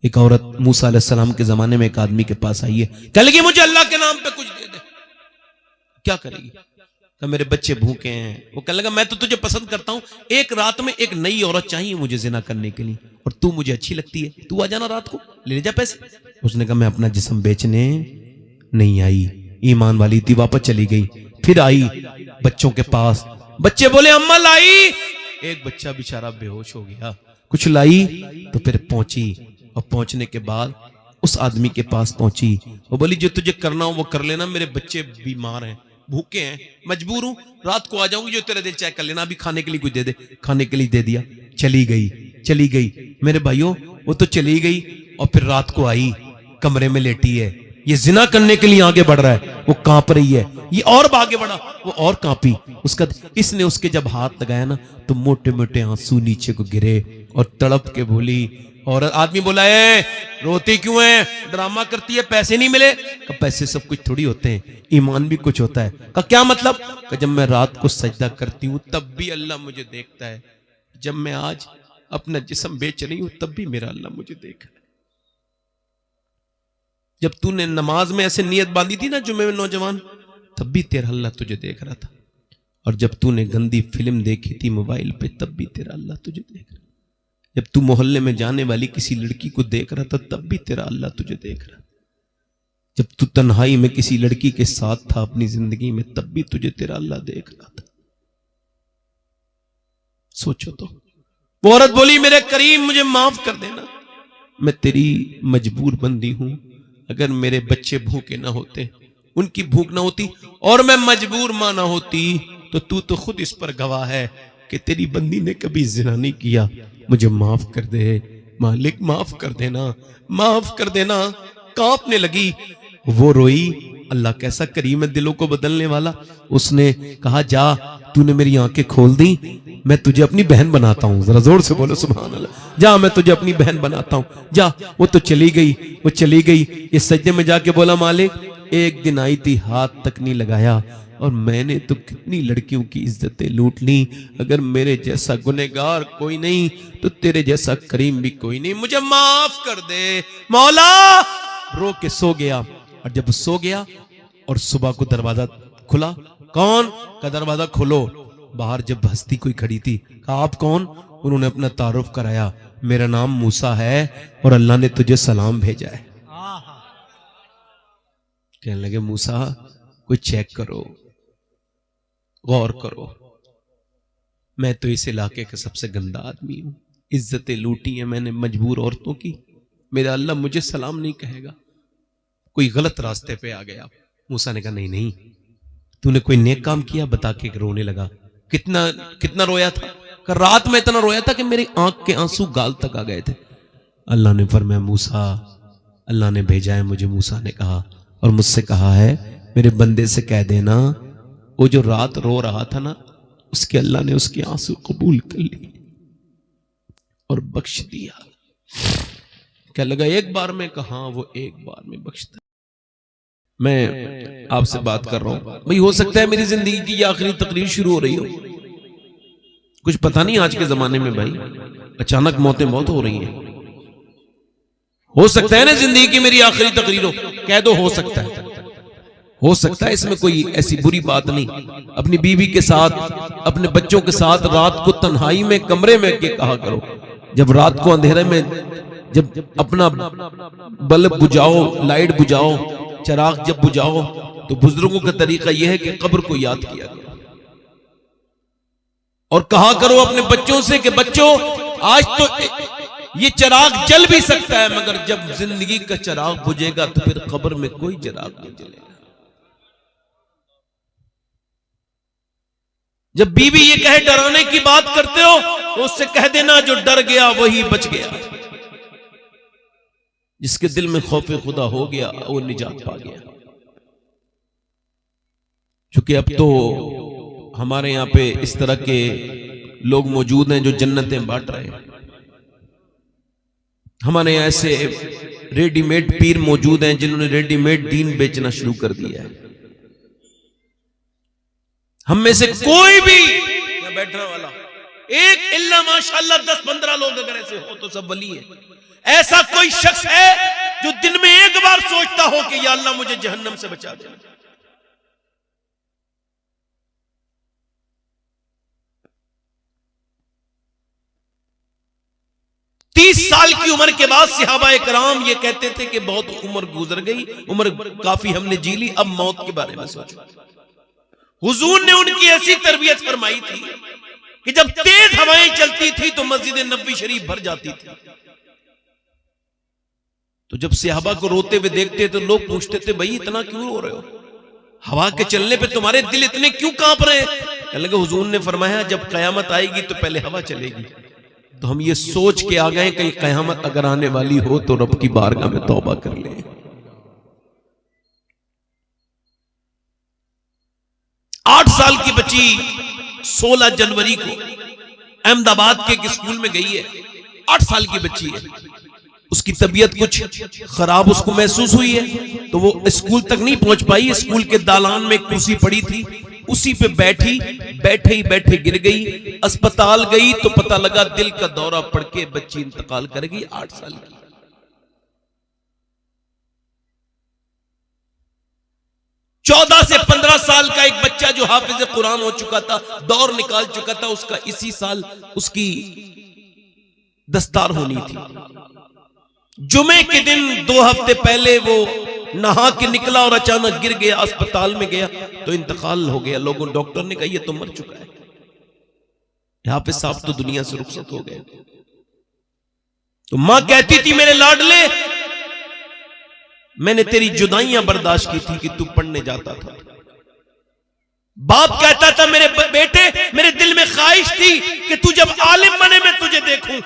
एक औरत मूसा अलैहिस्सलाम के जमाने में एक आदमी के पास आई है, कह लगी मुझे अल्लाह के नाम पे कुछ दे दे। क्या करेगी? कहा मेरे बच्चे भूखे हैं। वो कहने लगा मैं तो तुझे पसंद करता हूं, एक रात में एक नई औरत चाहिए मुझे जिना करने के लिए, और तू मुझे अच्छी लगती है, तू आ जाना रात को, ले जा पैसे। उसने कहा मैं अपना जिस्म बेचने नहीं आई। ईमान वाली थी, वापस चली गई। फिर आई बच्चों के पास, बच्चे बोले अम्मा लाई। एक बच्चा बेचारा बेहोश हो गया। कुछ लाई तो फिर पहुंची, और पहुंचने के बाद उस आदमी के पास पहुंची। वो बोली जो तुझे करना हो वो कर लेना, मेरे बच्चे बीमार हैं, भूखे हैं, मजबूर हूं, रात को आ जाऊंगी, जो तेरा दिल चाहे कर लेना, अभी खाने के लिए कुछ दे दे। खाने के लिए दे दिया, चली गई। चली गई मेरे भाइयों, वो तो चली गई और फिर रात को आई, कमरे में लेटी है। ये जिना करने के लिए आगे बढ़ रहा है, वो कांप रही है। ये और आगे बढ़ा, वो और कांपी। उसका इसने उसके जब हाथ लगाया ना तो मोटे मोटे आंसू नीचे को गिरे और तड़प के बोली। और आदमी बोला है रोती क्यों है, ड्रामा करती है, पैसे नहीं मिले? का पैसे सब कुछ थोड़ी होते हैं, ईमान भी कुछ होता है। का क्या मतलब? का जब मैं रात को सजदा करती हूं तब भी अल्लाह मुझे देखता है, जब मैं आज अपना जिस्म बेच रही हूं तब भी मेरा अल्लाह मुझे देख रहा है। जब तूने नमाज में ऐसे नियत बांधी थी ना जुमे में नौजवान, तब भी तेरा अल्लाह तुझे देख रहा था। और जब तूने गंदी फिल्म देखी थी मोबाइल पे, तब भी तेरा अल्लाह तुझे देख रहा। जब तू मोहल्ले में जाने वाली किसी लड़की को देख रहा था, तब भी तेरा अल्लाह तुझे देख रहा। जब तू तन्हाई में किसी लड़की के साथ था अपनी जिंदगी में, तब भी तुझे तेरा अल्लाह देख रहा था। सोचो तो। वो औरत बोली मेरे करीम मुझे माफ कर देना, मैं तेरी मजबूर बंदी हूं। अगर मेरे बच्चे भूखे ना होते, उनकी भूख ना होती और मैं मजबूर मां ना होती, तो तू तो खुद इस पर गवाह है कि तेरी बंदी ने कभी जिना नहीं किया। मुझे माफ कर दे मालिक, माफ कर देना, माफ कर देना। कांपने लगी, वो रोई। अल्लाह कैसा करीम है, दिलों को बदलने वाला। उसने कहा जा, तूने मेरी आंखें खोल दी, मैं तुझे अपनी बहन बनाता हूं। जरा जोर से बोलो सुभान अल्लाह। जा, मैं तुझे अपनी बहन बनाता हूं, जा। वो तो चली गई, वो चली गई। इस सजदे में जाके बोला मालिक एक दिन आई थी, हाथ तक नहीं लगाया, और मैंने तो कितनी लड़कियों की इज्जतें लूट ली। अगर मेरे जैसा गुनहगार कोई नहीं तो तेरे जैसा करीम भी कोई नहीं, मुझे माफ कर दे मौला। रो के सो गया। और जब सो गया और सुबह को दरवाजा खुला, कौन का? दरवाजा खोलो। बाहर जब हस्ती कोई खड़ी थी, कहा आप कौन? उन्होंने अपना तारुफ कराया, मेरा नाम मूसा है और अल्लाह ने तुझे सलाम भेजा है। कहने लगे मूसा कोई चेक करो, गौर करो, मैं तो इस इलाके का सबसे गंदा आदमी हूं, इज्जतें लूटी हैं मैंने मजबूर औरतों की, मेरा अल्लाह मुझे सलाम नहीं कहेगा, कोई गलत रास्ते पे आ गया। मूसा ने कहा नहीं नहीं, तूने कोई नेक काम किया? बता के रोने लगा। कितना कितना रोया था? रात में इतना रोया था कि मेरी आंख के आंसू गाल तक आ गए थे। अल्लाह ने फरमाया मूसा, अल्लाह ने भेजा है मुझे। मूसा ने कहा और मुझसे कहा है मेरे बंदे से कह देना वो जो रात रो रहा था ना, उसके अल्लाह ने उसके आंसू कबूल कर लिए और बख्श दिया। क्या लगा एक बार में? कहा वो एक बार में बख्शता। मैं आपसे बात कर रहा हूं भाई, हो सकता है मेरी जिंदगी की ये आखिरी तकरीर शुरू हो रही हो, कुछ पता नहीं आज के जमाने में भाई अचानक मौतें बहुत हो रही हैं। हो सकता है ना जिंदगी की मेरी आखिरी तकरीर हो, कह दो हो सकता है, हो सकता है, इसमें कोई ऐसी बुरी बात नहीं। अपनी बीवी के साथ अपने बच्चों के साथ रात को तन्हाई में कमरे में के कहा करो। जब रात को अंधेरे में जब अपना बल्ब बुझाओ, लाइट बुझाओ, चिराग जब बुझाओ, तो बुजुर्गों का तरीका यह है कि कब्र को याद किया करो और कहा करो अपने बच्चों से कि बच्चों आज तो ये चिराग जल भी सकता है, मगर जब जिंदगी का चिराग बुझेगा तो फिर कब्र में कोई चिराग नहीं जलेगा। जब बीवी ये कहे डराने की बात करते हो तो उससे कह देना जो डर गया वही बच गया, जिसके दिल में खौफ खुदा हो गया वो निजात पा गया। क्योंकि अब तो हमारे यहां पे इस तरह के लोग मौजूद हैं जो जन्नतें बांट रहे हैं। हमारे यहां ऐसे रेडीमेड पीर मौजूद हैं जिन्होंने रेडीमेड दीन बेचना शुरू कर दिया है। हम में से कोई भी बैठने वाला एक इल्ला माशाल्लाह 10-15 लोग अगर ऐसे हो तो सब वली है। ऐसा कोई शख्स है जो दिन में एक बार सोचता हो कि या अल्लाह मुझे जहन्नम से बचा दे? 30 साल की उम्र के बाद सहाबा कराम ये कहते थे कि बहुत उम्र गुजर गई, उम्र काफी हमने जी ली, अब मौत के बारे में सोचो। हुजूर ने उनकी ऐसी तरबियत फरमाई थी कि जब तेज हवाएं चलती थी तो मस्जिद नबवी शरीफ भर जाती थी। तो जब सहाबा को रोते हुए देखते तो लोग पूछते थे, भाई इतना क्यों रो रहे हो? हवा के चलने पे तुम्हारे दिल इतने क्यों कांप रहे हैं? कहने लगे हुजूर ने फरमाया जब कयामत आएगी तो पहले हवा चलेगी। तो हम ये सोच के आ गए कहीं कयामत अगर आने वाली हो तो रब की बारगाह में तौबा कर ले। 8 साल की बच्ची 16 जनवरी को अहमदाबाद के एक स्कूल में गई है। 8 साल की बच्ची है, उसकी तबीयत कुछ खराब उसको महसूस हुई है तो वो स्कूल तक नहीं पहुंच पाई। स्कूल के दालान में एक कुर्सी पड़ी थी, उसी पे बैठी, बैठे ही बैठे गिर गई। अस्पताल गई तो पता लगा दिल का दौरा पड़ के बच्ची इंतकाल कर गई। 8 साल की। चौदह से 15 साल का एक बच्चा जो हाफिज कुरान हो चुका था, दौर निकाल चुका था, उसका इसी साल उसकी दस्तार होनी थी। जुमे के दिन 2 हफ्ते पहले वो नहा के निकला और अचानक गिर गया, अस्पताल में गया तो इंतकाल हो गया। लोगों डॉक्टर ने कहा ये तो मर चुका है, हाफिज साहब तो दुनिया से रुखसत हो गए। तो मां कहती थी मेरे लाडले, मैंने तेरी जुदाइयां बर्दाश्त की थी कि तू पढ़ने जाता था। बाप कहता था मेरे बेटे, मेरे दिल में ख्वाहिश थी कि तू जब आलिम बने मैं तुझे देखूं,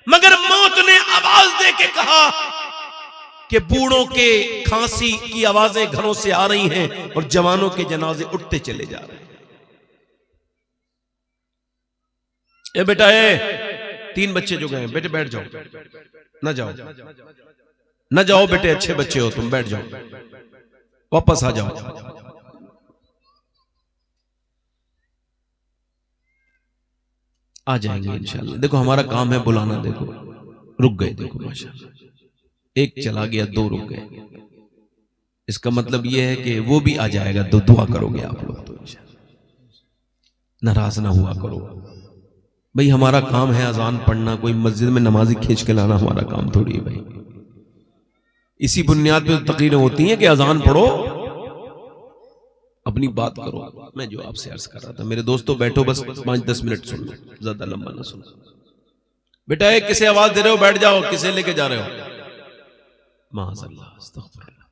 मगर मौत ने आवाज दे के कहा कि बूढ़ों के खांसी की आवाजें घरों से आ रही हैं और जवानों के जनाजे उठते चले जा रहे हैं। ए बेटा, 3 बच्चे जो गए, बेटे बैठ जाओ, ना जाओ, ना जाओ बेटे, अच्छे बच्चे हो तुम, बैठ जाओ, वापस आ जाओ। आ जाएंगे इंशाल्लाह। देखो हमारा काम है बुलाना। देखो रुक गए, देखो माशाल्लाह, एक चला गया, 2 रुक गए। इसका मतलब यह है कि वो भी आ जाएगा। तो दुआ करोगे आप लोग तो इंशाल्लाह, नाराज ना हुआ करो भाई। हमारा काम है अजान पढ़ना, कोई मस्जिद में नमाजी खींच के लाना हमारा काम थोड़ी है भाई। इसी बुनियाद पे तकरीरें होती हैं कि अजान पढ़ो, अपनी बात करो। मैं जो आपसे अर्ज कर रहा था, मेरे दोस्तों बैठो, बस 5-10 मिनट सुन लो, ज्यादा लंबा ना सुनो। बेटा किसे आवाज दे रहे हो? बैठ जाओ। किसे लेके जा रहे हो? माज़अल्लाह, अस्तग़फिरुल्लाह।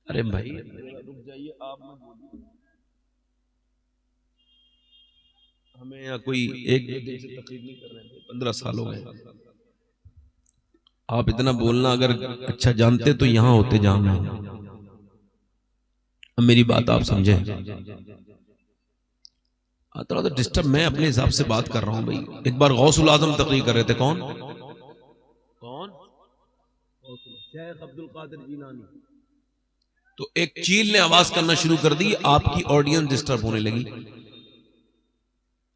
अरे भाई रुक जाइए, आप ना बोलिए। हमें यहाँ कोई एक दिन से तकलीफ नहीं कर रहे थे, 15 साल हो गए। आप इतना बोलना अगर अच्छा जानते तो यहां होते जहां मैं हूं। अब मेरी बात आप समझे। थोड़ा तो डिस्टर्ब, मैं अपने हिसाब से बात कर रहा हूं भाई। एक बार गौसुल आजम तकरीर कर रहे थे। कौन? शेख अब्दुल कादिर जीलानी। तो एक चील ने आवाज करना शुरू कर दी, आपकी ऑडियंस डिस्टर्ब होने लगी।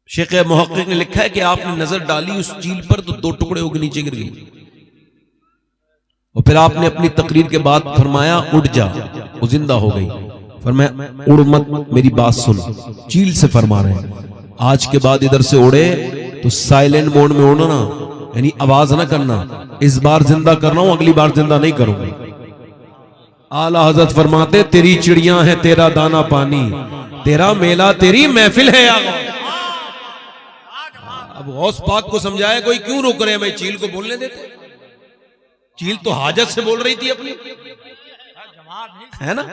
शेख मुहक्किक ने लिखा है कि आपने नजर डाली उस चील पर तो 2 टुकड़े होकर नीचे गिर गई, और फिर आपने अपनी तकरीर के बाद फरमाया उड़ जा, वो जिंदा हो गई। फरमाया उड़ मत, मेरी बात सुन। चील से फरमा रहे हैं आज के बाद इधर से उड़े तो साइलेंट मोड में उड़ना, यानी आवाज ना करना। इस बार जिंदा कर रहा हूं, अगली बार जिंदा नहीं करूंगा। आला हजरत फरमाते तेरी चिड़ियां हैं, तेरा दाना पानी, तेरा मेला, तेरी महफिल है। अब गौस पाक को समझाया कोई, क्यों रोक रहे हैं भाई? चील को बोलने देते। चील तो हाजत से बोल रही थी अपनी, है ना?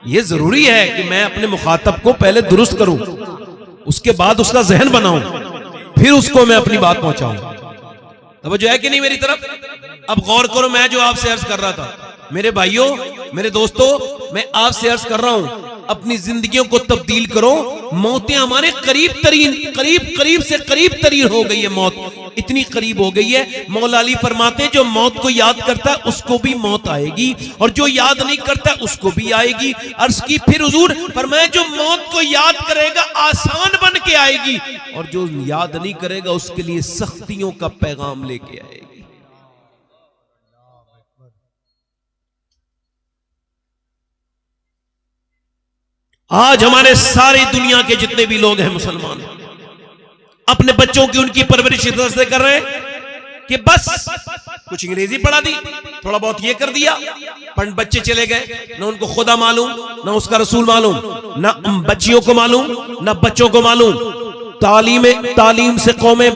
ये जरूरी है कि मैं अपने मुखातब को पहले दुरुस्त करूं, उसके बाद उसका जहन बनाऊं, फिर उसको मैं अपनी बात पहुंचाऊं। तवज्जो है कि नहीं मेरी तरफ? अब गौर करो, मैं जो आपसे अर्ज कर रहा था, मेरे भाइयों, मेरे दोस्तों, मैं आपसे अर्ज कर रहा हूं अपनी जिंदगियों को तब्दील करो। मौतें हमारे करीब से करीब तरीन हो गई है। मौत इतनी करीब हो गई है, मौला अली फरमाते हैं जो मौत को याद करता है उसको भी मौत आएगी, और जो याद नहीं करता उसको भी आएगी। अर्ज की फिर हुजूर फरमाया जो मौत को याद करेगा आसान बन के आएगी, और जो याद नहीं करेगा उसके लिए सख्तियों का पैगाम लेके आएगी। आज हमारे सारी दुनिया के जितने भी लोग हैं मुसलमान, अपने बच्चों की उनकी परवरिश इस तरह से कर रहे हैं कि बस कुछ अंग्रेजी पढ़ा दी, थोड़ा बहुत ये कर दिया, पर बच्चे चले गए, ना उनको खुदा मालूम, ना उसका रसूल मालूम, ना बच्चियों को मालूम, ना बच्चों को मालूम। तालीम से कौमें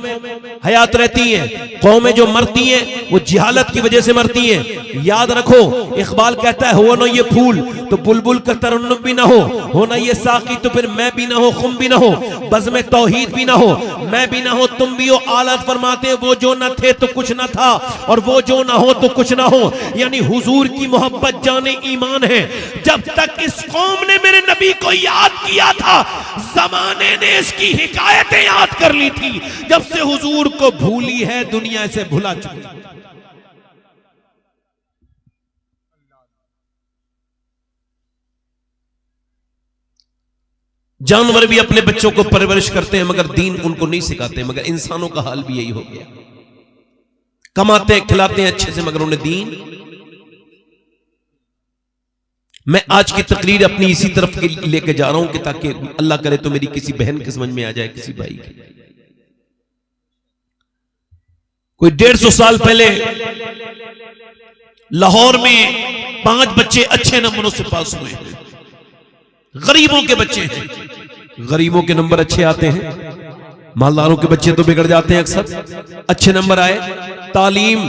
हयात रहती हैं, कौमें जो मरती हैं वो जिहालत की वजह से मरती हैं। याद रखो, इकबाल कहता है हो ना ये फूल तो बुलबुल का तरन्नुम भी ना हो ना ये साकी तो फिर मैं भी ना हो, खुम भी ना हो, बज़्म तौहीद भी ना हो, मैं भी ना हो, तुम भी हो। आलत फरमाते वो जो न थे तो कुछ ना था, और वो जो ना हो तो कुछ ना हो। यानी हुजूर की मोहब्बत जाने ईमान है। जब तक इस कौम ने मेरे नबी को याद किया था, जमाने ने इसकी हिकायतें याद कर ली थी। जब से हुजूर को भूली है, दुनिया से भुला चुकी। जानवर भी अपने बच्चों को परवरिश करते हैं मगर दीन उनको नहीं सिखाते, मगर इंसानों का हाल भी यही हो गया। कमाते हैं खिलाते हैं अच्छे से मगर उन्हें दीन। मैं आज की तकरीर अपनी इसी तरफ लेके जा रहा हूं कि ताकि अल्लाह करे तो मेरी किसी बहन के समझ में आ जाए, किसी भाई की। कोई 150 साल पहले लाहौर में 5 बच्चे अच्छे नंबरों से पास हुए हैं। गरीबों के बच्चे हैं, गरीबों के नंबर अच्छे आते हैं, मालदारों के बच्चे तो बिगड़ जाते हैं अक्सर। अच्छे नंबर आए, तालीम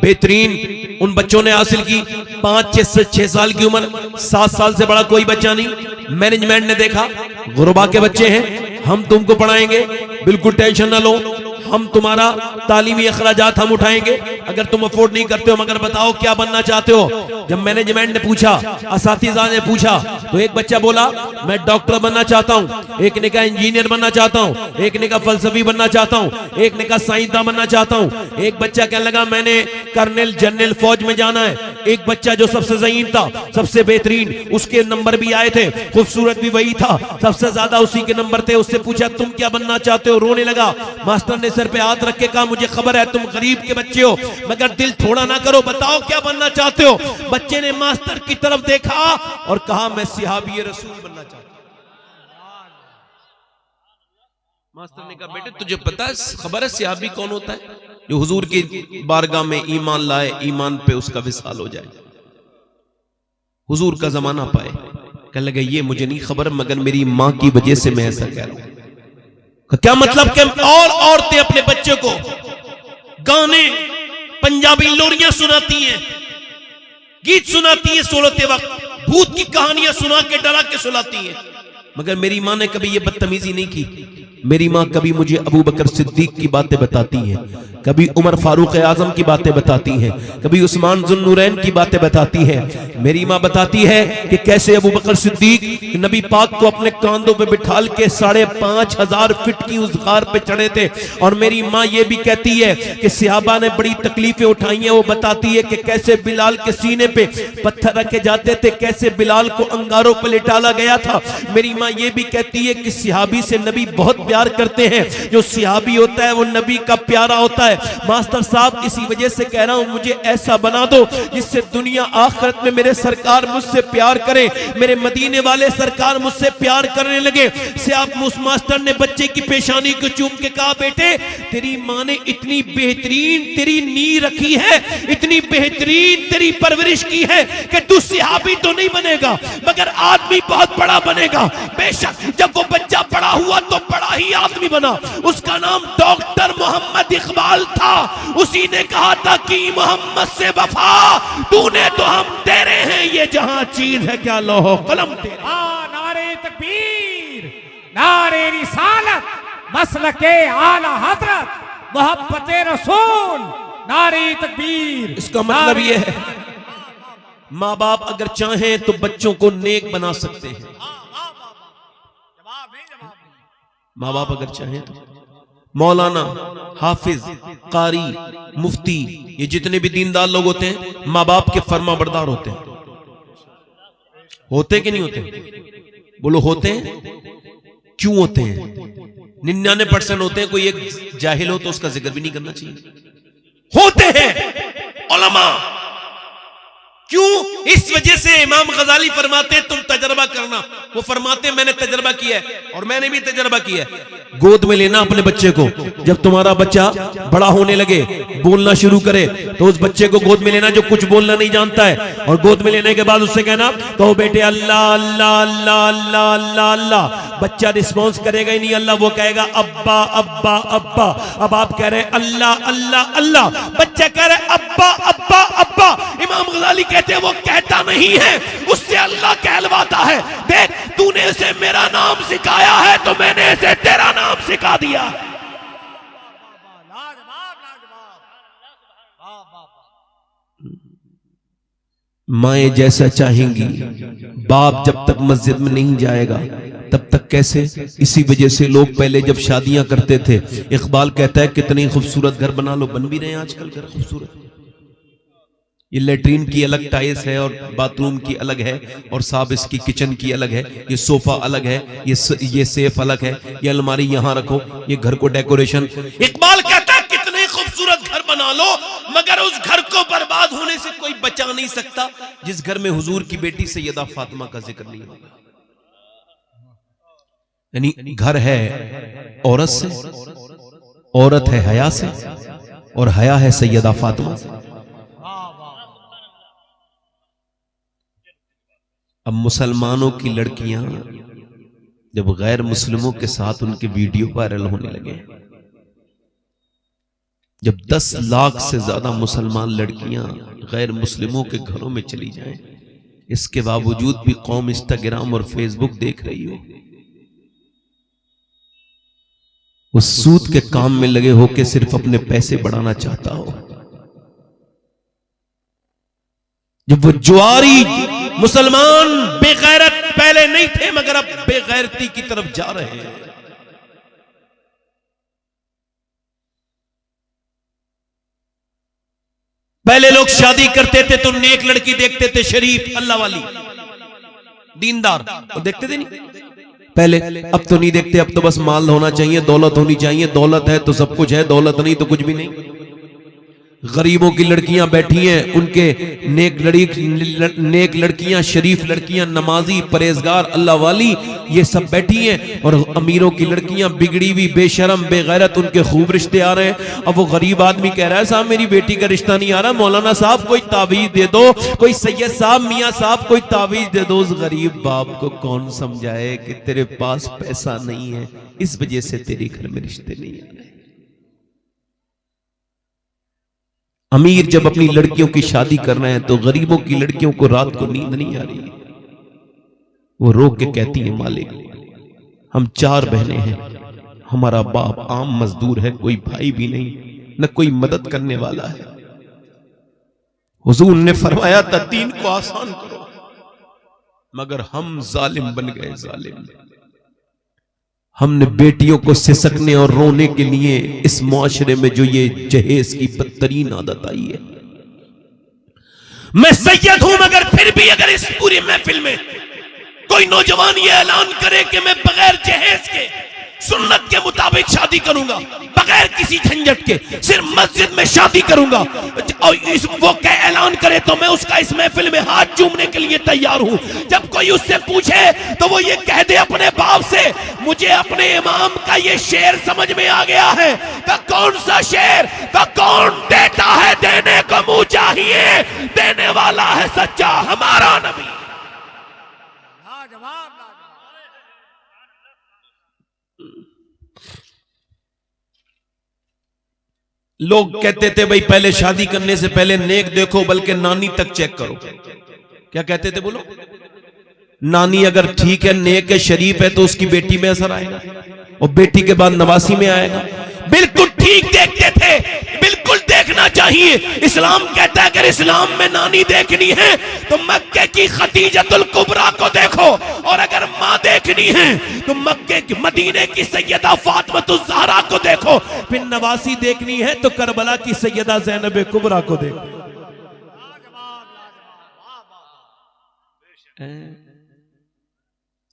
बेहतरीन उन बच्चों ने हासिल की। 5-6 साल की उम्र, 7 साल से बड़ा कोई बच्चा नहीं। मैनेजमेंट ने देखा गुरबा के बच्चे हैं, हम तुमको पढ़ाएंगे, बिल्कुल टेंशन ना लो, हम तुम्हारा तालीमी अखराजात हम उठाएंगे, अगर तुम अफोर्ड नहीं करते हो मगर बताओ क्या बनना चाहते हो। जब मैनेजमेंट ने पूछा, असातिज़ा ने पूछा, तो एक बच्चा बोला मैं डॉक्टर बनना चाहता हूं, एक ने कहा इंजीनियर बनना चाहता हूं, एक ने कहा फलसफी बनना चाहता हूं, एक ने कहा साइंसदान बनना चाहता हूं, एक बच्चा कहने लगा मैंने कर्नल जनरल फौज में जाना है। एक बच्चा जो सबसे ज़हीन था, सबसे बेहतरीन, उसके नंबर भी आए थे, खूबसूरत भी वही था, सबसे ज्यादा उसी के नंबर थे। उससे पूछा तुम क्या बनना चाहते हो, रोने लगा। मास्टर ने सर पे हाथ रख के कहा मुझे खबर है तुम गरीब के बच्चे हो मगर दिल थोड़ा ना करो, बताओ क्या बनना चाहते हो। बच्चे ने मास्टर की तरफ देखा और कहा मैं सिहाबी रसूल बनना चाहता हूं। मास्टर ने कहा बेटे तुझे पता है, खबर है सिहाबी कौन होता है? जो हुजूर की बारगाह में ईमान लाए, ईमान पे उसका विसाल हो जाए, हुजूर का जमाना पाए। कहने लगे ये मुझे नहीं खबर मगर मेरी मां की वजह से मैं ऐसा कह रहा हूं। क्या मतलब कि और औरतें अपने बच्चे को गाने, पंजाबी लोरियां सुनाती हैं, गीत सुनाती हैं, सोलते वक्त भूत की कहानियां सुना के डरा के सुलाती हैं, मगर मेरी मां ने कभी ये बदतमीजी नहीं की। मेरी मां कभी मुझे अबू बकर सिद्दीक की बातें बताती हैं, कभी उमर फारूक आजम की बातें बताती हैं, कभी उस्मान जुन्नूरैन की बातें बताती हैं। मेरी मां बताती है कि कैसे अबू बकर सिद्दीक नबी पाक को अपने कांधों पे बिठाल के 5,500 फीट की उस गार पे चढ़े थे। और मेरी मां ये भी कहती है कि सहाबा ने बड़ी तकलीफें उठाई हैं। वो बताती है कि कैसे बिलाल के सीने पे पत्थर रखे जाते थे, कैसे बिलाल को अंगारों पर लिटाला गया था। मेरी मां ये भी कहती है कि सहाबी से नबी बहुत प्यार करते हैं, जो सहाबी होता है वो नबी का प्यारा होता है। मास्टर साहब इसी वजह से कह रहा हूं मुझे ऐसा बना दो जिससे दुनिया आखिरत में मेरे सरकार मुझसे प्यार करे, मेरे मदीने वाले सरकार मुझसे प्यार करने लगे। मास्टर ने बच्चे की पेशानी को चूम के कहा बेटे तेरी मां ने इतनी बेहतरीन तेरी नींव रखी है, इतनी बेहतरीन तेरी परवरिश की है कि तू सहाबी तो नहीं बनेगा मगर आदमी बहुत बड़ा बनेगा। बेशक जब वो बच्चा बड़ा हुआ तो बड़ा ही आदमी बना। उसका नाम डॉक्टर मोहम्मद इकबाल था। उसी ने कहा था कि मोहम्मद से वफा तूने तो हम तेरे हैं, ये जहां चीज है क्या लोहो कलम तेरा। नारे तकबीर, नारे रिसालत, मसलके आला हजरत, मोहब्बते रसूल, नारे तकबीर। इसका मतलब ये है माँ बाप अगर चाहें तो बच्चों को नेक बना सकते हैं। माँ बाप अगर चाहें तो मौलाना, हाफिज, कारी, मुफ्ती, ये जितने भी दीनदार लोग होते हैं माँ बाप के फर्मा बरदार होते हैं। होते कि नहीं होते? बोलो होते हैं। क्यों होते हैं? 99% होते हैं। कोई एक जाहिल हो तो उसका जिक्र भी नहीं करना चाहिए। होते हैं उलमा। क्यों? इस वजह से इमाम गजाली फरमाते हैं तुम तजर्बा करना। वो फरमाते हैं मैंने तजर्बा किया है और मैंने भी तजर्बा किया है। गोद में लेना अपने बच्चे को। जब तुम्हारा बच्चा बड़ा होने लगे, बोलना शुरू करे, तो उस बच्चे को गोद में लेना जो कुछ बोलना नहीं जानता है, और गोद में लेने के बाद उससे कहना कहो बेटे अल्लाह अल्लाह अल्लाह अल्लाह अल्लाह अल्लाह। बच्चा रिस्पॉन्स करेगा ही नहीं, अल्लाह, वो कहेगा अब्बा अब्बा अब्बा। अब आप कह रहे हैं अल्लाह अल्लाह अल्लाह, बच्चा कह रहे अब्बा अब्बा अब्बा। इमाम गजाली कहते हैं वो कहता नहीं है, उससे अल्लाह कहलवाता है। देख तूने उसे मेरा नाम सिखाया है तो मैंने इसे तेरा नाम सिखा दिया। माएं जैसा चाहेंगी, बाप जब तक मस्जिद में नहीं जाएगा तब तक कैसे? इसी वजह से लोग पहले जब शादियां करते थे, इकबाल कहता है कितनी खूबसूरत घर बना लो, बन भी रहे हैं आजकल घर खूबसूरत। ये लेटरीन की अलग टाइल्स है और बाथरूम की अलग है, और साहब इसकी किचन की अलग है, ये सोफा अलग है, ये सेफ अलग है, ये अलमारी यहां रखो, ये घर को डेकोरेशन। इकबाल कहता है कितने खूबसूरत घर बना लो, मगर उस घर को बर्बाद होने से कोई बचा नहीं सकता जिस घर में हुजूर की बेटी सैयदा फातिमा का जिक्र नहीं होगा। यानी घर है औरत से, औरत है हया से, और हया है सैयदा फातिमा से। अब मुसलमानों की लड़कियां जब गैर मुस्लिमों के साथ उनके वीडियो वायरल होने लगे, जब 10 लाख से ज्यादा मुसलमान लड़कियां गैर मुस्लिमों के घरों में चली जाएं, इसके बावजूद भी कौम इंस्टाग्राम और फेसबुक देख रही हो, उस सूद के काम में लगे हो के सिर्फ अपने पैसे बढ़ाना चाहता हो। जब वो जुआरी मुसलमान बेगैरत पहले नहीं थे मगर अब बेगैरती की तरफ जा रहे हैं। पहले लोग शादी करते थे तो नेक लड़की देखते थे, शरीफ, अल्लाह वाली, दीनदार, और देखते थे नहीं पहले। अब तो नहीं देखते, अब तो बस माल होना चाहिए, दौलत होनी चाहिए, दौलत है तो सब कुछ है, दौलत नहीं तो कुछ भी नहीं। गरीबों की लड़कियां बैठी हैं, उनके नेक लड़कियां, शरीफ लड़कियां, नमाजी, परहेजगार, अल्लाह वाली, ये सब बैठी हैं, और अमीरों की लड़कियां बिगड़ी हुई, बेशरम, बेगैरत, उनके खूब रिश्ते आ रहे हैं। अब वो गरीब आदमी कह रहा है साहब मेरी बेटी का रिश्ता नहीं आ रहा, मौलाना साहब कोई तावीज दे दो, कोई सैयद साहब, मियाँ साहब कोई तावीज दे दो। उस गरीब बाप को कौन समझाए कि तेरे पास पैसा नहीं है, इस वजह से तेरे घर में रिश्ते नहीं आ रहे। अमीर जब अपनी लड़कियों की शादी कर रहे हैं तो गरीबों की लड़कियों को रात को नींद नहीं आ रही, वो रो के कहती है मालिक हम 4 बहनें हैं, हमारा बाप आम मजदूर है, कोई भाई भी नहीं, न कोई मदद करने वाला है। हुजूर ने फरमाया था दीन को आसान करो, मगर हम जालिम बन गए, जालिम। हमने बेटियों को सिसकने और रोने के लिए इस मुआशरे में जो ये जहेज की बदतरीन आदत आई है। मैं सैयद हूं मगर फिर भी अगर इस पूरी महफिल में कोई नौजवान ये ऐलान करे कि मैं बगैर जहेज के सुन्नत के मुताबिक शादी करूंगा, बगैर किसी झंझट के सिर्फ मस्जिद में शादी करूंगा, और वो क्या ऐलान करे तो मैं उसका इस महफिल में हाथ चूमने के लिए तैयार हूं। जब कोई उससे पूछे तो वो ये कह दे अपने बाप से मुझे अपने इमाम का ये शेर समझ में आ गया है। का कौन सा शेर? का कौन देता है देने को मुंह चाहिए, देने वाला है सच्चा हमारा नबी। लोग कहते थे भाई पहले शादी करने से पहले नेक देखो बल्कि नानी तक चेक करो। क्या कहते थे बोलो? नानी अगर ठीक है, नेक है, शरीफ है तो उसकी बेटी में असर आएगा, और बेटी के बाद नवासी में आएगा। बिल्कुल ठीक देखते थे, बिल्कुल देखना चाहिए। चाहिए। इस्लाम कहता है अगर इस्लाम में नानी देखनी है तो मक्के की खदीजतुल कुबरा को देखो, और अगर माँ देखनी है तो मक्के की मदीने की सैयदा फातिमातुज़ ज़हरा को देखो, फिर नवासी देखनी है तो करबला की सैयदा ज़ैनब कुबरा को देखो।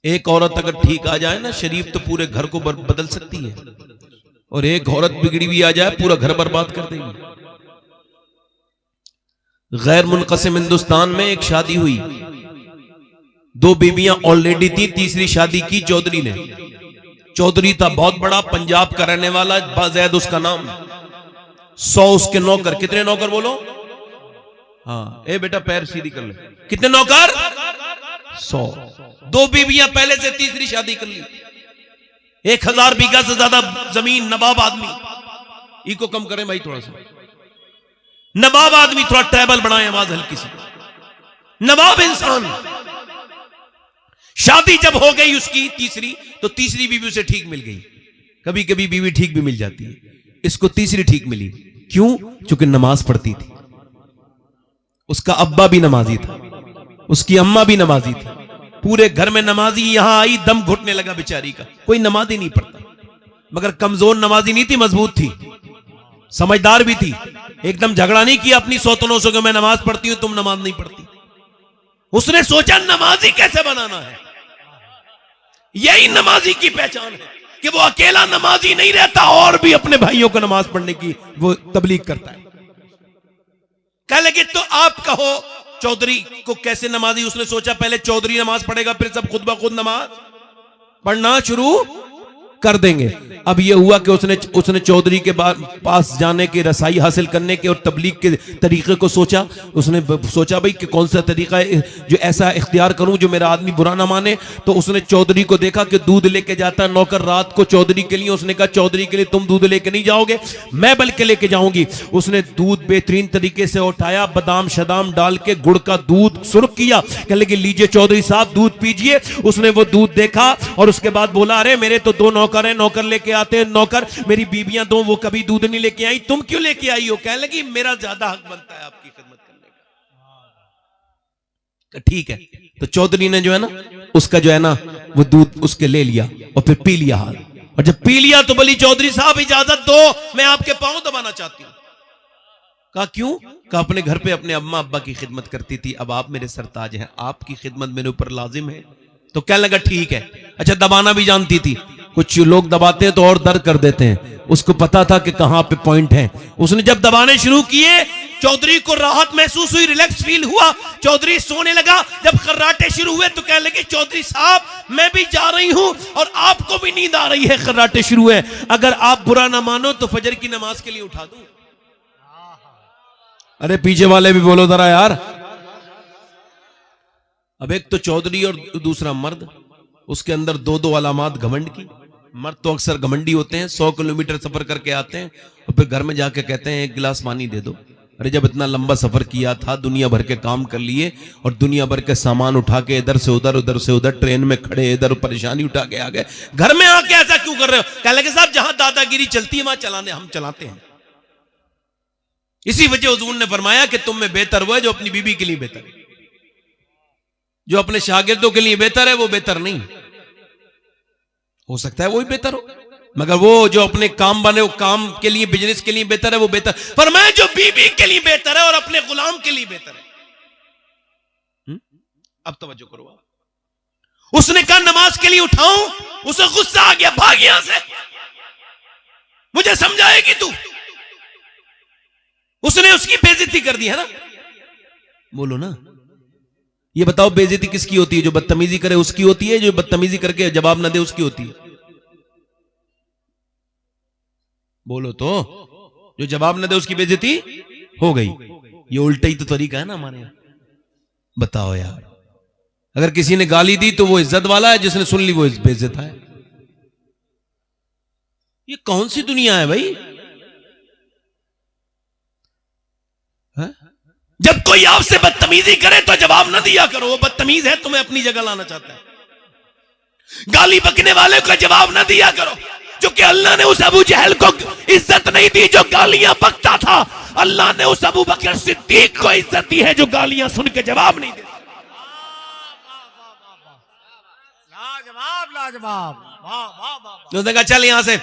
एक औरत अगर ठीक आ जाए ना शरीफ, तो पूरे घर को बदल सकती है, और एक औरत बिगड़ी हुई आ जाए पूरा घर बर्बाद कर देगी। गैर मुनक़सिम हिंदुस्तान में एक शादी हुई, 2 बीबियां ऑलरेडी थी, तीसरी शादी की चौधरी ने। चौधरी था बहुत बड़ा, पंजाब का रहने वाला, बाज़ैद उसका नाम। 100 उसके नौकर। कितने नौकर बोलो? हाँ, ए बेटा पैर सीधी कर ले। कितने नौकर? 100। 2 बीबियां पहले से, तीसरी शादी कर ली। 1000 बीघा से ज्यादा जमीन, नवाब आदमी। इको कम करें भाई थोड़ा सा। नवाब आदमी, थोड़ा ट्रैबल बनाए आवाज हल्की सी। नवाब इंसान। शादी जब हो गई उसकी तीसरी, तो तीसरी बीवी उसे ठीक मिल गई। कभी कभी बीवी ठीक भी मिल जाती है, इसको तीसरी ठीक मिली। क्यों? क्योंकि नमाज पढ़ती थी। उसका अब्बा भी नमाजी था, उसकी अम्मा भी नमाजी थी, पूरे घर में नमाजी। यहां आई, दम घुटने लगा बेचारी का। कोई नमाज ही नहीं पढ़ता, मगर कमजोर नमाजी नहीं थी, मजबूत थी, समझदार भी थी। एकदम झगड़ा नहीं किया अपनी सौतनों से कि मैं नमाज पढ़ती हूं, तुम नमाज नहीं पढ़ती। उसने सोचा नमाजी कैसे बनाना है। यही नमाजी की पहचान है कि वो अकेला नमाजी नहीं रहता, और भी अपने भाइयों को नमाज पढ़ने की वो तबलीग करता है। कह लगे तो आप कहो चौधरी को कैसे नमाजी। उसने सोचा पहले चौधरी नमाज पढ़ेगा, फिर सब खुद ब खुद नमाज पढ़ना शुरू कर देंगे। अब यह हुआ कि उसने चौधरी के पास जाने की, रसाई हासिल करने के और तबलीग के तरीके को सोचा। उसने सोचा भाई कि कौन सा तरीका है जो ऐसा इख्तियार करूं जो मेरा आदमी बुरा ना माने। तो उसने चौधरी को देखा कि दूध लेके जाता है नौकर रात को चौधरी के लिए। उसने कहा चौधरी के लिए तुम दूध लेके नहीं जाओगे, मैं बल्कि लेके जाऊंगी। उसने दूध बेहतरीन तरीके से उठाया, बादाम शदाम डाल के गुड़ का दूध सुर्ख किया। कह लगे लीजिए चौधरी साहब दूध पीजिए। उसने वो दूध देखा और उसके बाद बोला अरे मेरे तो 2 नौकर हैं, नौकर लेके आते हैं नौकर, मेरी बीबियां 2 वो कभी दूध नहीं लेके आई, तुम क्यों लेके आई हो? कहने लगी मेरा ज्यादा हक बनता है आपकी खिदमत करने का। ठीक है, तो चौधरी ने जो है ना उसका जो है ना वो दूध उसके ले लिया और फिर पी लिया हाल। और जब पी लिया तो बोली चौधरी साहब इजाजत दो, मैं आपके पांव दबाना चाहती हूं। कहा क्यों? कहा अपने घर पे अपने अम्मा अब्बा की खिदमत करती थी, अब आप मेरे सरताज हैं, आपकी खिदमत मेरे ऊपर लाजिम है। तो कहने लगा ठीक है। अच्छा दबाना भी जानती थी, कुछ लोग दबाते हैं तो और दर्द कर देते हैं, उसको पता था कि कहां पे पॉइंट है। उसने जब दबाने शुरू किए चौधरी को राहत महसूस हुई, रिलैक्स फील हुआ, चौधरी सोने लगा। जब खर्राटे शुरू हुए तो कहने लगे चौधरी साहब मैं भी जा रही हूं और आपको भी नींद आ रही है, खर्राटे शुरू है, अगर आप बुरा ना मानो तो फजर की नमाज के लिए उठा दूं। अरे पीछे वाले भी बोलो जरा यार। अब एक तो चौधरी और दूसरा मर्द, उसके अंदर 2 अलामात घमंड की। मर्द तो अक्सर घमंडी होते हैं, 100 किलोमीटर सफर करके आते हैं और फिर घर में जाके कहते हैं 1 गिलास पानी दे दो। अरे जब इतना लंबा सफर किया था, दुनिया भर के काम कर लिए और दुनिया भर के सामान उठा के इधर से उधर, उधर से उधर, ट्रेन में खड़े, इधर परेशानी उठा के आ गए, घर में आके ऐसा क्यों कर रहे हो? कह लगे साहब जहां दादागिरी चलती है वहां हम चलाते हैं। इसी वजह हुजूर ने फरमाया कि तुम में बेहतर वो है जो अपनी बीबी के लिए बेहतर है, जो अपने शागिर्दों के लिए बेहतर है वो बेहतर नहीं हो सकता है, वही बेहतर हो, मगर वो जो अपने काम बने, वो काम के लिए, बिजनेस के लिए बेहतर है वो बेहतर। फरमाया जो बीबी के लिए बेहतर है और अपने गुलाम के लिए बेहतर है। अब तवज्जो करो। उसने कहा नमाज के लिए उठाऊं, उसे गुस्सा आ गया, भाग यहां से, मुझे समझाएगी तू। उसने उसकी बेइज्जती कर दी है ना। बोलो ना, ये बताओ बेइज्जती किसकी होती है? जो बदतमीजी करे उसकी होती है, जो बदतमीजी करके जवाब ना दे उसकी होती है? बोलो तो, जो जवाब ना दे उसकी बेइज्जती हो गई। ये उल्टा ही तो तरीका है ना हमारे यहां। बताओ यार, अगर किसी ने गाली दी तो वो इज्जत वाला है, जिसने सुन ली वो बेइज्जत है। ये कौन सी दुनिया है भाई? जब कोई आपसे बदतमीजी करे तो जवाब ना दिया करो, वो बदतमीज है, तुम्हें अपनी जगह लाना चाहता है। गाली बकने वाले का जवाब ना दिया करो, क्योंकि अल्लाह ने उस अबू जहल को इज्जत नहीं दी जो गालियां बकता था, अल्लाह ने उस अबू बकर सिद्दीक को इज्जत दी है जो गालियां सुन के जवाब नहीं देता। लाजवाब लाजवाब, वाह वाह वाह। उसने कहा चल यहां से,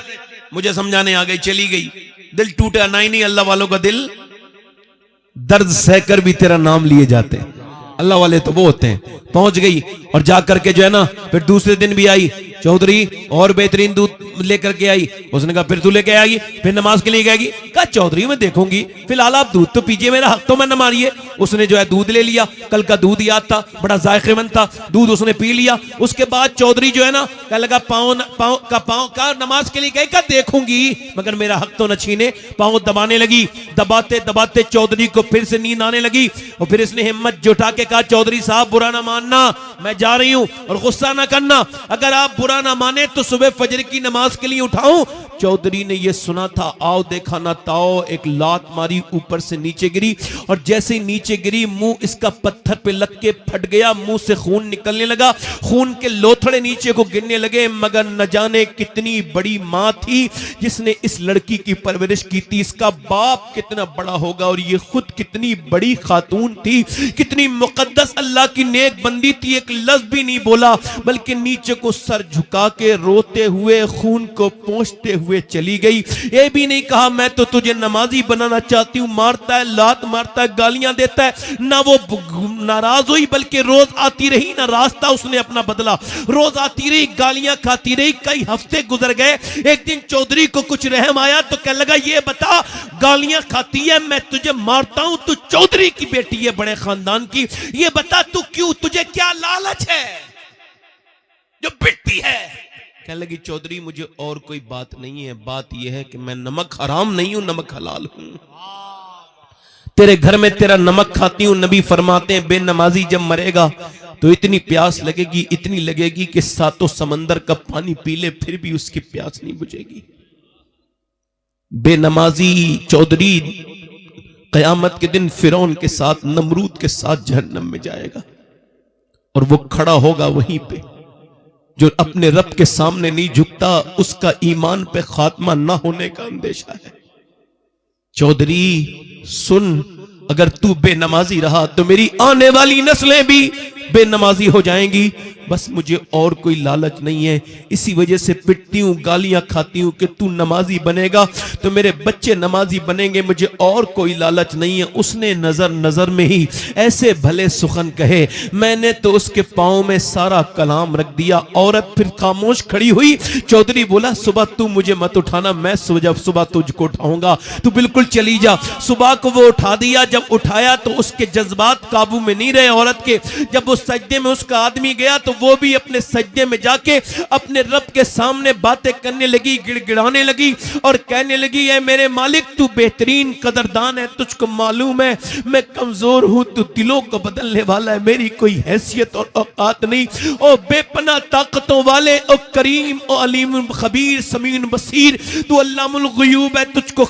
मुझे समझाने आ गई, चली गई। दिल टूटा नहीं, अल्लाह वालों का दिल दर्द सहकर भी तेरा नाम लिए जाते हैं। अल्लाह वाले तो वो होते हैं। पहुंच गई और जाकर के जो है ना, फिर दूसरे दिन भी आई, चौधरी और बेहतरीन दूध लेकर के आई। उसने कहा फिर तू लेके आएगी, फिर नमाज के लिए गएगी। कहा चौधरी मैं देखूंगी, फिलहाल आप दूध तो पीजिए, मेरा हक तो मैं न मारिए। उसने जो है दूध ले लिया, कल का दूध याद था, बड़ा जायकेमंद था, दूध उसने पी लिया। उसके बाद चौधरी जो है ना कह लगा पाँव का नमाज के लिए गए, का देखूंगी मगर मेरा हक तो न छीने। पाँव दबाने लगी, दबाते दबाते चौधरी को फिर से नींद आने लगी और फिर इसने हिम्मत जुटा के कहा चौधरी साहब बुरा ना मानना, मैं जा रही हूं और गुस्सा ना करना, अगर आप बुरा ना माने तो सुबह फजर की नमाज के लिए उठाऊं। चौधरी ने यह सुना था, आओ देखा ना ताओ, एक लात मारी, ऊपर से नीचे गिरी और जैसे ही नीचे गिरी मुंह इसका पत्थर पे लग के फट गया, मुंह से खून निकलने लगा, खून के लोथड़े नीचे को गिरने लगे। मगर न जाने कितनी बड़ी मां थी जिसने इस लड़की की परवरिश की थी, इसका बाप कितना बड़ा होगा और ये खुद कितनी बड़ी खातून थी, कितनी मुकद्दस अल्लाह की नेक बंदी थी। एक लफ्ज भी नहीं बोला बल्कि नीचे को सर झुका के रोते हुए खून को पोंछते हुए चली गई। ये भी नहीं कहा मैं तो तुझे नमाजी बनाना चाहती हूं, मारता है, लात मारता है, गालियां देता है। ना वो नाराज हुई बल्कि रोज आती रही, ना रास्ता उसने अपना बदला, रोज आती रही, गालियां खाती रही। कई हफ्ते गुजर गए। एक दिन चौधरी को कुछ रहम आया तो कहने लगा ये बता, गालियां खाती है, मैं तुझे मारता हूं, तू चौधरी की बेटी है, बड़े खानदान की, ये बता तू क्यों, तुझे क्या लालच है जो पिटती है? कहने लगी चौधरी मुझे और कोई बात नहीं है, बात यह है कि मैं नमक हराम नहीं हूं, नमक हलाल हूं। तेरे घर में तेरा नमक खाती हूं। नबी फरमाते हैं बेनमाजी जब मरेगा तो इतनी प्यास लगेगी, इतनी लगेगी कि सातों समंदर का पानी पी ले फिर भी उसकी प्यास नहीं बुझेगी। बेनमाजी चौधरी कयामत के दिन फिरौन के साथ, नमरूद के साथ जहन्नम में जाएगा और वो खड़ा होगा वहीं पे। जो अपने रब के सामने नहीं झुकता उसका ईमान पे खात्मा ना होने का अंदेशा है। चौधरी सुन, अगर तू बेनमाजी रहा तो मेरी आने वाली नस्लें भी बेनमाजी हो जाएंगी। बस मुझे और कोई लालच नहीं है, इसी वजह से पिटती हूं, गालियां खाती हूं कि तू नमाजी बनेगा तो मेरे बच्चे नमाजी बनेंगे, मुझे और कोई लालच नहीं है। उसने नजर नजर में ही ऐसे भले सुखन कहे, मैंने तो उसके पांव में सारा कलाम रख दिया। औरत फिर खामोश खड़ी हुई। चौधरी बोला सुबह तू मुझे मत उठाना, मैं सुबह तुझको उठाऊंगा, तू बिल्कुल चली जा। सुबह को वो उठा दिया। जब उठाया तो उसके जज्बात काबू में नहीं रहे औरत के। जब वो सजदे में उसका आदमी गया तो वो भी अपने सजदे में जाके अपने रब के सामने बातें करने लगी, गिड़गिड़ाने लगी और कहने लगी ऐ मेरे मालिक तू बेहतरीन कदरदान है, तुझको मालूम है मैं कमजोर हूं, तू दिलों को बदलने वाला है, मेरी कोई हैसियत और औकात नहीं। ओ बेपना ताकतों वाले, ओ करीम, ओ अलीम खबीर समीन बसीर, तू अल्लामुल गुयूब है, तुझको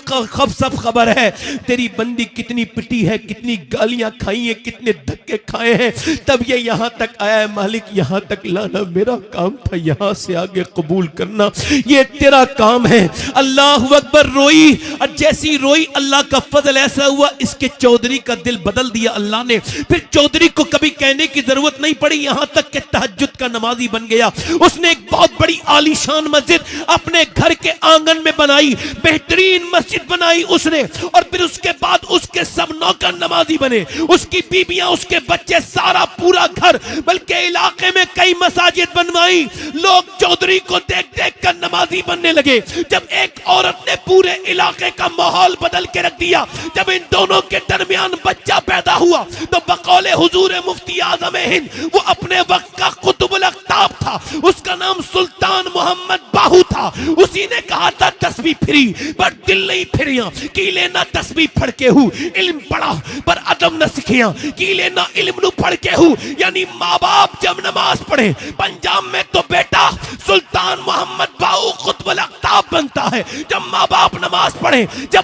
सब खबर है। तेरी बंदी कितनी पिटी है, कितनी गालियां खाई है, कितने धक्के खाए हैं, तब ये यहां तक आया है। मालिक यहां तक लाना मेरा काम था, यहां से आगे कबूल करना ये तेरा काम है। अल्लाह अकबर। रोई और जैसी रोई अल्लाह का फजल ऐसा हुआ इसके चौधरी का दिल बदल दिया अल्लाह ने। फिर चौधरी को कभी कहने की जरूरत नहीं पड़ी, यहां तक कि तहज्जुद का नमाजी बन गया। उसने एक बहुत बड़ी आलीशान मस्जिद अपने घर के आंगन में बनाई, बेहतरीन मस्जिद बनाई उसने, और फिर उसके बाद उसके सब नौकर नमाजी बने, उसकी बीबियां, उसके बच्चे, सारा पूरा घर, बल्कि इलाके में कई मसाजिद बनवाई। लोग चौधरी को देख देख कर नमाजी बनने लगे। जब एक औरत ने पूरे इलाके का माहौल बदल के रख दिया, जब इन दोनों के दरमियान बच्चा पैदा हुआ तो बकौले हुजूर मुफ्ती आजम हिंद, वो अपने वक्त का कुतुबुल अख्ताब था, उसका नाम सुल्तान मोहम्मद बाहू था। उसी ने कहा था तस्बीह फिरी पर दिल नहीं फिरिया, कीले ना तस्बीह फड़के हूँ, इल्म पढ़ा पर अदब न सिखिया की लेना इल्म नु पढ़ के हूं। यानी माँ बाप जब नमाज पढ़े पंजाब में तो बेटा सुल्तान मोहम्मद बाऊ खुतबुल अख्ताब बनता है। जब माँ बाप नमाज पढ़े जब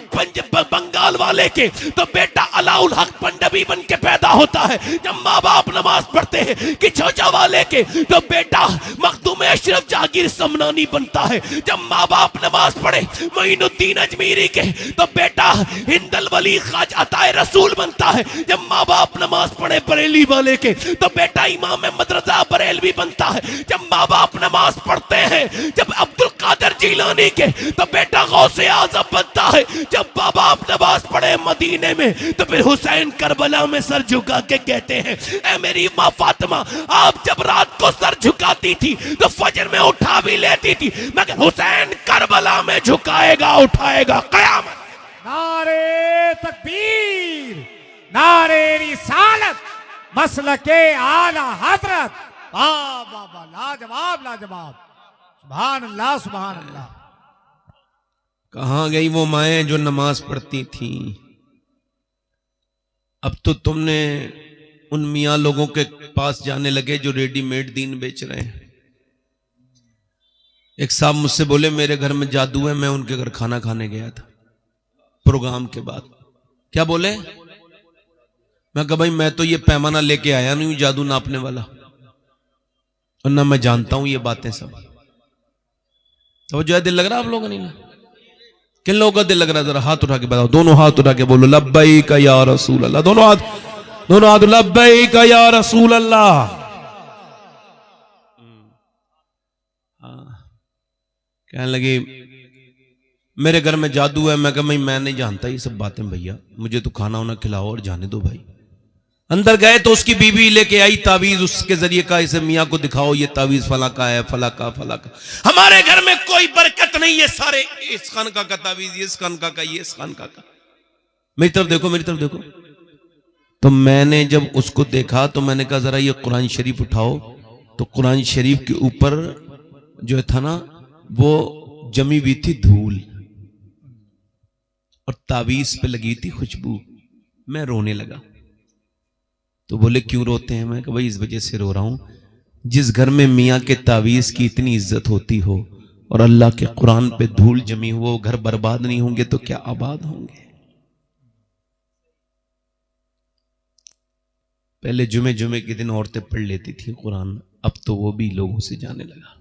बंगाल वाले के तो बेटा अलाउल हक पंडबी बन के पैदा होता है। जब माँ बाप नमाज पढ़ते हैं कि छोचा वाले के तो बेटा मखदूम अशरफ जागीर समनानी बनता है। जब माँ बाप नमाज पढ़े मोइनुद्दीन अजमीरी के तो बेटा हिंदल वली ख्वाजा अताए रसूल बनता है। जब माँ बाप नमाज पढ़े बरेली वाले के तो बेटा इमाम अहमद रजा बरेलवी बनता है। जब माँ बाप नमाज पढ़ते हैं जब अब्दुल कादिर जिलानी के तो बेटा गौसे आज़म बनता है। जब माँ बाप नमाज पढ़े मदीने में तो फिर हुसैन करबला में सर झुका के कहते हैं ऐ मेरी माँ फातिमा आप जब रात को सर झुकाती थी तो फजर में उठा भी लेती थी, मगर हुसैन करबला में झुकाएगा उठाएगा कयामत। नारे तकबीर, नारे रिसालत, मसलके आला हजरत। वाह वाह वाह, लाजवाब लाजवाब, सुभान अल्लाह सुभान अल्लाह। कहां गई वो माएं जो नमाज पढ़ती थी? अब तो तुमने उन मियाँ लोगों के पास जाने लगे जो रेडीमेड दीन बेच रहे हैं। एक साहब मुझसे बोले मेरे घर में जादू है, मैं उनके घर खाना खाने गया था प्रोग्राम के बाद। क्या बोले? मैं कहा भाई मैं तो ये पैमाना लेके आया नहीं हूं जादू नापने वाला, और ना मैं जानता हूं ये बातें सब। तो जो है दिल लग रहा है आप लोगों ने? किन लोगों का दिल लग रहा है? जरा हाथ उठा के बताओ, दोनों हाथ उठा के बोलो लब्बैक या रसूल अल्लाह। दोनों हाथ लब्बैक या रसूल अल्लाह। कहने लगे मेरे घर में जादू है। मैं कहा मैं नहीं जानता ये सब बातें भैया, मुझे तो खाना वाना खिलाओ और जाने दो भाई। अंदर गए तो उसकी बीवी लेके आई तावीज, उसके जरिए कहा इसे मियाँ को दिखाओ ये तावीज फला का है, फला का फला का। हमारे घर में कोई बरकत नहीं, ये सारे इस खानका का तावीज, ये इस खानका का, ये इस खानका का। मेरी तरफ देखो, मेरी तरफ देखो। तो मैंने जब उसको देखा तो मैंने कहा जरा ये कुरान शरीफ उठाओ। तो कुरान शरीफ के ऊपर जो था ना वो जमी हुई थी धूल और तावीज पे लगी थी खुशबू। मैं रोने लगा। तो बोले क्यों रोते हैं? मैं कहा भाई इस वजह से रो रहा हूं, जिस घर में मियाँ के तावीज की इतनी इज्जत होती हो और अल्लाह के कुरान पे धूल जमी हो, वो घर बर्बाद नहीं होंगे तो क्या आबाद होंगे। पहले जुमे जुमे के दिन औरतें पढ़ लेती थी कुरान, अब तो वो भी लोगों से जाने लगा।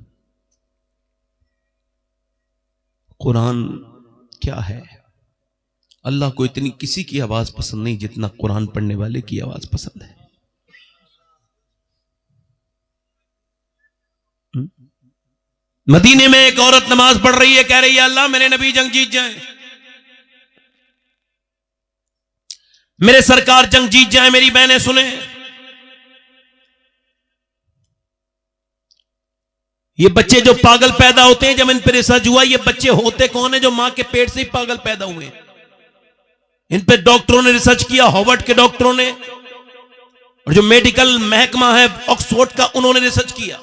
कुरान क्या है? अल्लाह को इतनी किसी की आवाज पसंद नहीं जितना कुरान पढ़ने वाले की आवाज पसंद है। मदीने में एक औरत नमाज पढ़ रही है, कह रही है अल्लाह मेरे नबी जंग जीत जाएं, मेरे सरकार जंग जीत जाएं, मेरी बहनें सुने। ये बच्चे जो पागल पैदा होते हैं, जब इन पर रिसर्च हुआ ये बच्चे होते कौन है? जो मां के पेट से ही पागल पैदा हुए। इन पे डॉक्टरों ने रिसर्च किया, हार्वर्ड के डॉक्टरों ने, और जो मेडिकल महकमा है ऑक्सफोर्ड का, उन्होंने रिसर्च किया।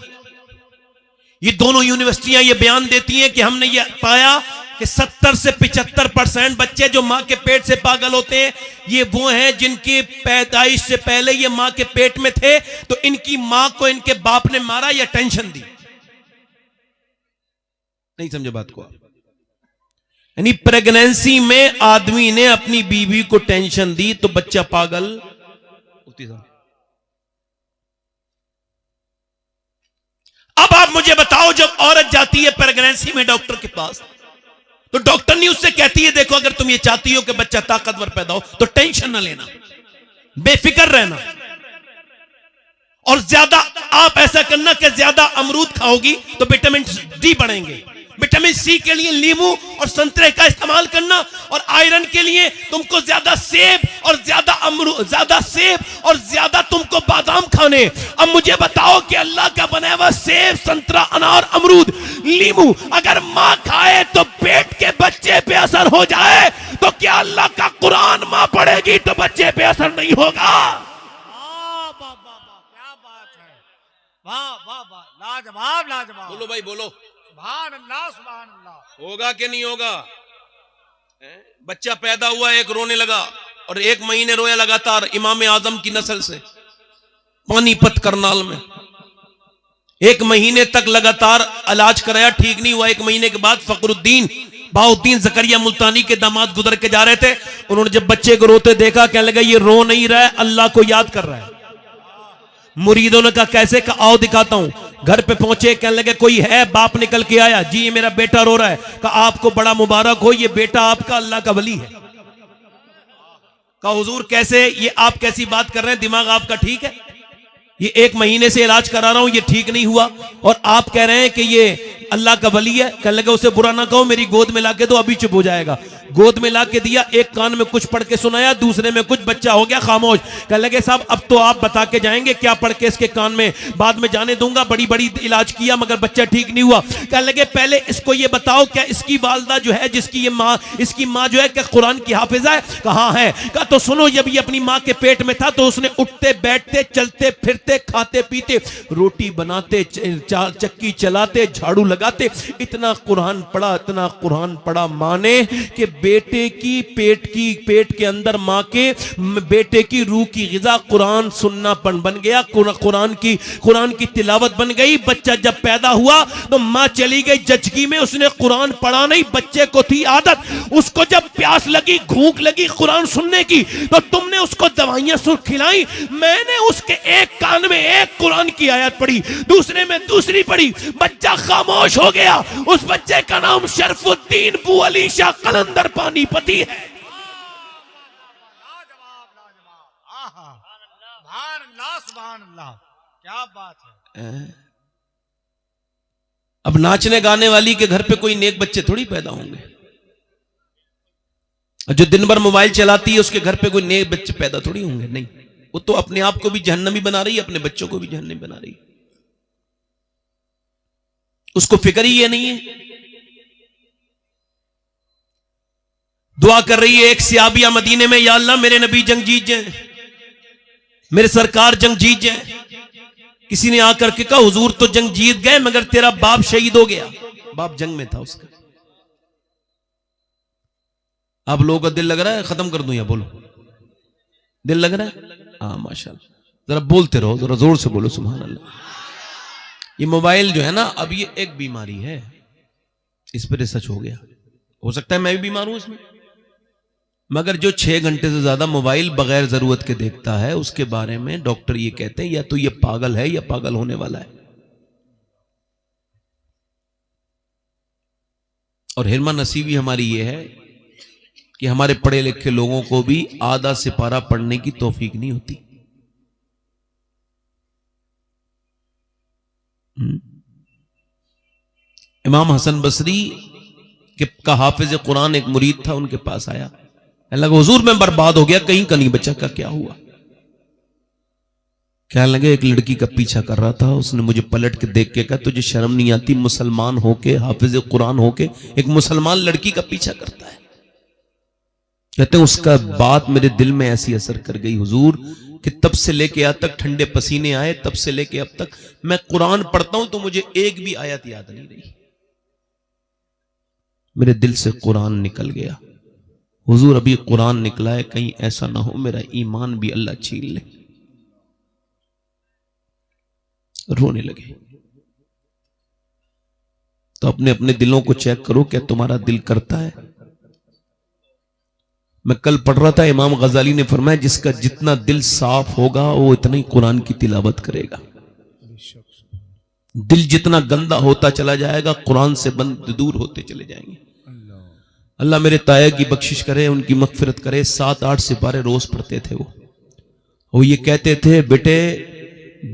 ये दोनों यूनिवर्सिटियां ये बयान देती हैं कि हमने ये पाया कि 70 से 75% बच्चे जो मां के पेट से पागल होते हैं ये वो हैं जिनकी पैदाइश से पहले ये मां के पेट में थे तो इनकी मां को इनके बाप ने मारा या टेंशन दी। नहीं समझे बात को आप? यानी प्रेगनेंसी में आदमी ने अपनी बीवी को टेंशन दी तो बच्चा पागल होती था। अब आप मुझे बताओ, जब औरत जाती है प्रेगनेंसी में डॉक्टर के पास तो डॉक्टर नहीं उससे कहती है देखो अगर तुम ये चाहती हो कि बच्चा ताकतवर पैदा हो तो टेंशन ना लेना, बेफिक्र रहना, और ज्यादा आप ऐसा करना कि ज्यादा अमरूद खाओगी तो विटामिन डी बढ़ेंगे, विटामिन सी के लिए नींबू और संतरे का इस्तेमाल करना, और आयरन के लिए तुमको ज्यादा सेब और ज्यादा तुमको बादाम खाने। अब मुझे बताओ कि अल्लाह का बनाया हुआ सेब, संतरा, अनार, अमरूद, नींबू अगर मां खाए तो पेट के बच्चे पे असर हो जाए तो क्या अल्लाह का कुरान मां पढ़ेगी तो बच्चे पे असर नहीं होगा? क्या बात है, वाह वाह वाह, लाजवाब लाजवाब। बोलो भाई बोलो, सुभान अल्लाह सुभान अल्लाह। होगा कि नहीं होगा? बच्चा पैदा हुआ, एक रोने लगा, और 1 महीने रोया लगातार इमाम आजम की नस्ल से पानीपत करनाल में। 1 महीने तक लगातार इलाज कराया, ठीक नहीं हुआ। 1 महीने के बाद फखरुद्दीन बाउद्दीन जकरिया मुल्तानी के दामाद गुजर के जा रहे थे। उन्होंने जब बच्चे को रोते देखा, कहने लगा ये रो नहीं रहा है, अल्लाह को याद कर रहा है। मुरीदों ने कहा कैसे? कहा आओ दिखाता हूं। घर पे पहुंचे, कहने लगे कोई है? बाप निकल के आया, जी ये मेरा बेटा रो रहा है। कहा आपको बड़ा मुबारक हो, ये बेटा आपका अल्लाह का वली है। कहा हुजूर कैसे? ये आप कैसी बात कर रहे हैं, दिमाग आपका ठीक है? ये 1 महीने से इलाज करा रहा हूं, ये ठीक नहीं हुआ, और आप कह रहे हैं कि ये अल्लाह का वली है। कहने लगे उसे बुरा ना कहो, मेरी गोद में लाके दो, अभी चुप हो जाएगा। गोद में लाके दिया, एक कान में कुछ पढ़ के सुनाया, दूसरे में कुछ, बच्चा हो गया खामोश। कहने लगे साहब अब तो आप बता के जाएंगे क्या पढ़ के इसके कान में, बाद में जाने दूंगा। बड़ी बड़ी इलाज किया मगर बच्चा ठीक नहीं हुआ। कहने लगे पहले इसको ये बताओ, क्या इसकी वालदा जो है, जिसकी ये माँ, इसकी माँ जो है क्या कुरान की हाफिजा है? कहा है। कहा तो सुनो, जब ये अपनी माँ के पेट में था तो उसने उठते बैठते चलते फिरते खाते पीते रोटी बनाते चक्की चलाते झाड़ू लगाते इतना कुरान पढ़ा, इतना कुरान पढ़ा माँ ने कि बेटे की पेट के अंदर माँ के बेटे की रूह की ग़िज़ा कुरान सुनना बन गया, कुरान की तिलावत बन गई। बच्चा जब पैदा हुआ तो माँ चली गई जचगी में, उसने कुरान पढ़ा नहीं, बच्चे को थी आदत। उसको जब प्यास लगी, भूख लगी कुरान सुनने की, तो तुमने उसको दवाइयां खिलाई। मैंने उसके एक कान में एक कुरान की आयत पढ़ी, दूसरे में दूसरी पढ़ी, बच्चा खामोश हो गया। उस बच्चे का नाम शरफुद्दीन बू अली शाह कलंदर पानीपती है। लाजवाब लाजवाब। आहा सुभान अल्लाह सुभान अल्लाह, क्या बात है। अब नाचने गाने वाली के घर पे कोई नेक बच्चे थोड़ी पैदा होंगे। जो दिन भर मोबाइल चलाती है उसके घर पे कोई नेक बच्चे पैदा थोड़ी होंगे। नहीं, वो तो अपने आप को भी जहन्नमी बना रही है, अपने बच्चों को भी जहन्नमी बना रही है। उसको फिक्र ही ये नहीं है। दुआ कर रही है एक सियाबिया मदीने में, या अल्लाह मेरे नबी जंग जीत जाए, मेरे सरकार जंग जीत जाए। किसी ने आकर के कहा हुजूर तो जंग जीत गए मगर तेरा बाप शहीद हो गया। बाप जंग में था उसका। आप लोगों का दिल लग रहा है खत्म कर दूं या बोलो? दिल लग रहा है? हाँ माशाल्लाह, जरा बोलते रहो, जरा जोर से बोलो सुभान अल्लाह। ये मोबाइल जो है ना, अब ये एक बीमारी है, इस पर रिसर्च हो गया। हो सकता है मैं भी बीमार हूं इसमें, मगर जो 6 घंटे से ज्यादा मोबाइल बगैर जरूरत के देखता है उसके बारे में डॉक्टर ये कहते हैं या तो ये पागल है या पागल होने वाला है। और हिरमा नसीबी हमारी ये है कि हमारे पढ़े लिखे लोगों को भी आधा सिपारा पढ़ने की तौफीक नहीं होती। इमाम हसन बसरी का हाफिज कुरान एक मुरीद था, उनके पास आया, लगा हुजूर मैं बर्बाद हो गया, कहीं का नहीं बचा। का क्या हुआ? क्या लगे एक लड़की का पीछा कर रहा था, उसने मुझे पलट के देख के कहा तुझे शर्म नहीं आती, मुसलमान होके, हाफिज कुरान होके एक मुसलमान लड़की का पीछा करता है। कहते हैं उसका बात मेरे दिल में ऐसी असर कर गई हुजूर कि तब से लेके आज तक ठंडे पसीने आए, तब से लेके अब तक मैं कुरान पढ़ता हूं तो मुझे एक भी आयत याद नहीं रही। मेरे दिल से कुरान निकल गया। हुजूर अभी कुरान निकला है, कहीं ऐसा ना हो मेरा ईमान भी अल्लाह छीन ले। रोने लगे। तो अपने अपने दिलों को चेक करो, क्या तुम्हारा दिल करता है? मैं कल पढ़ रहा था, इमाम गजाली ने फरमाया जिसका जितना दिल साफ होगा वो इतना ही कुरान की तिलावत करेगा। दिल जितना गंदा होता चला जाएगा कुरान से बंद दूर होते चले जाएंगे। अल्लाह मेरे ताया की बख्शिश करे, उनकी मगफिरत करे। 7-8 सिपारे रोज पढ़ते थे वो ये कहते थे बेटे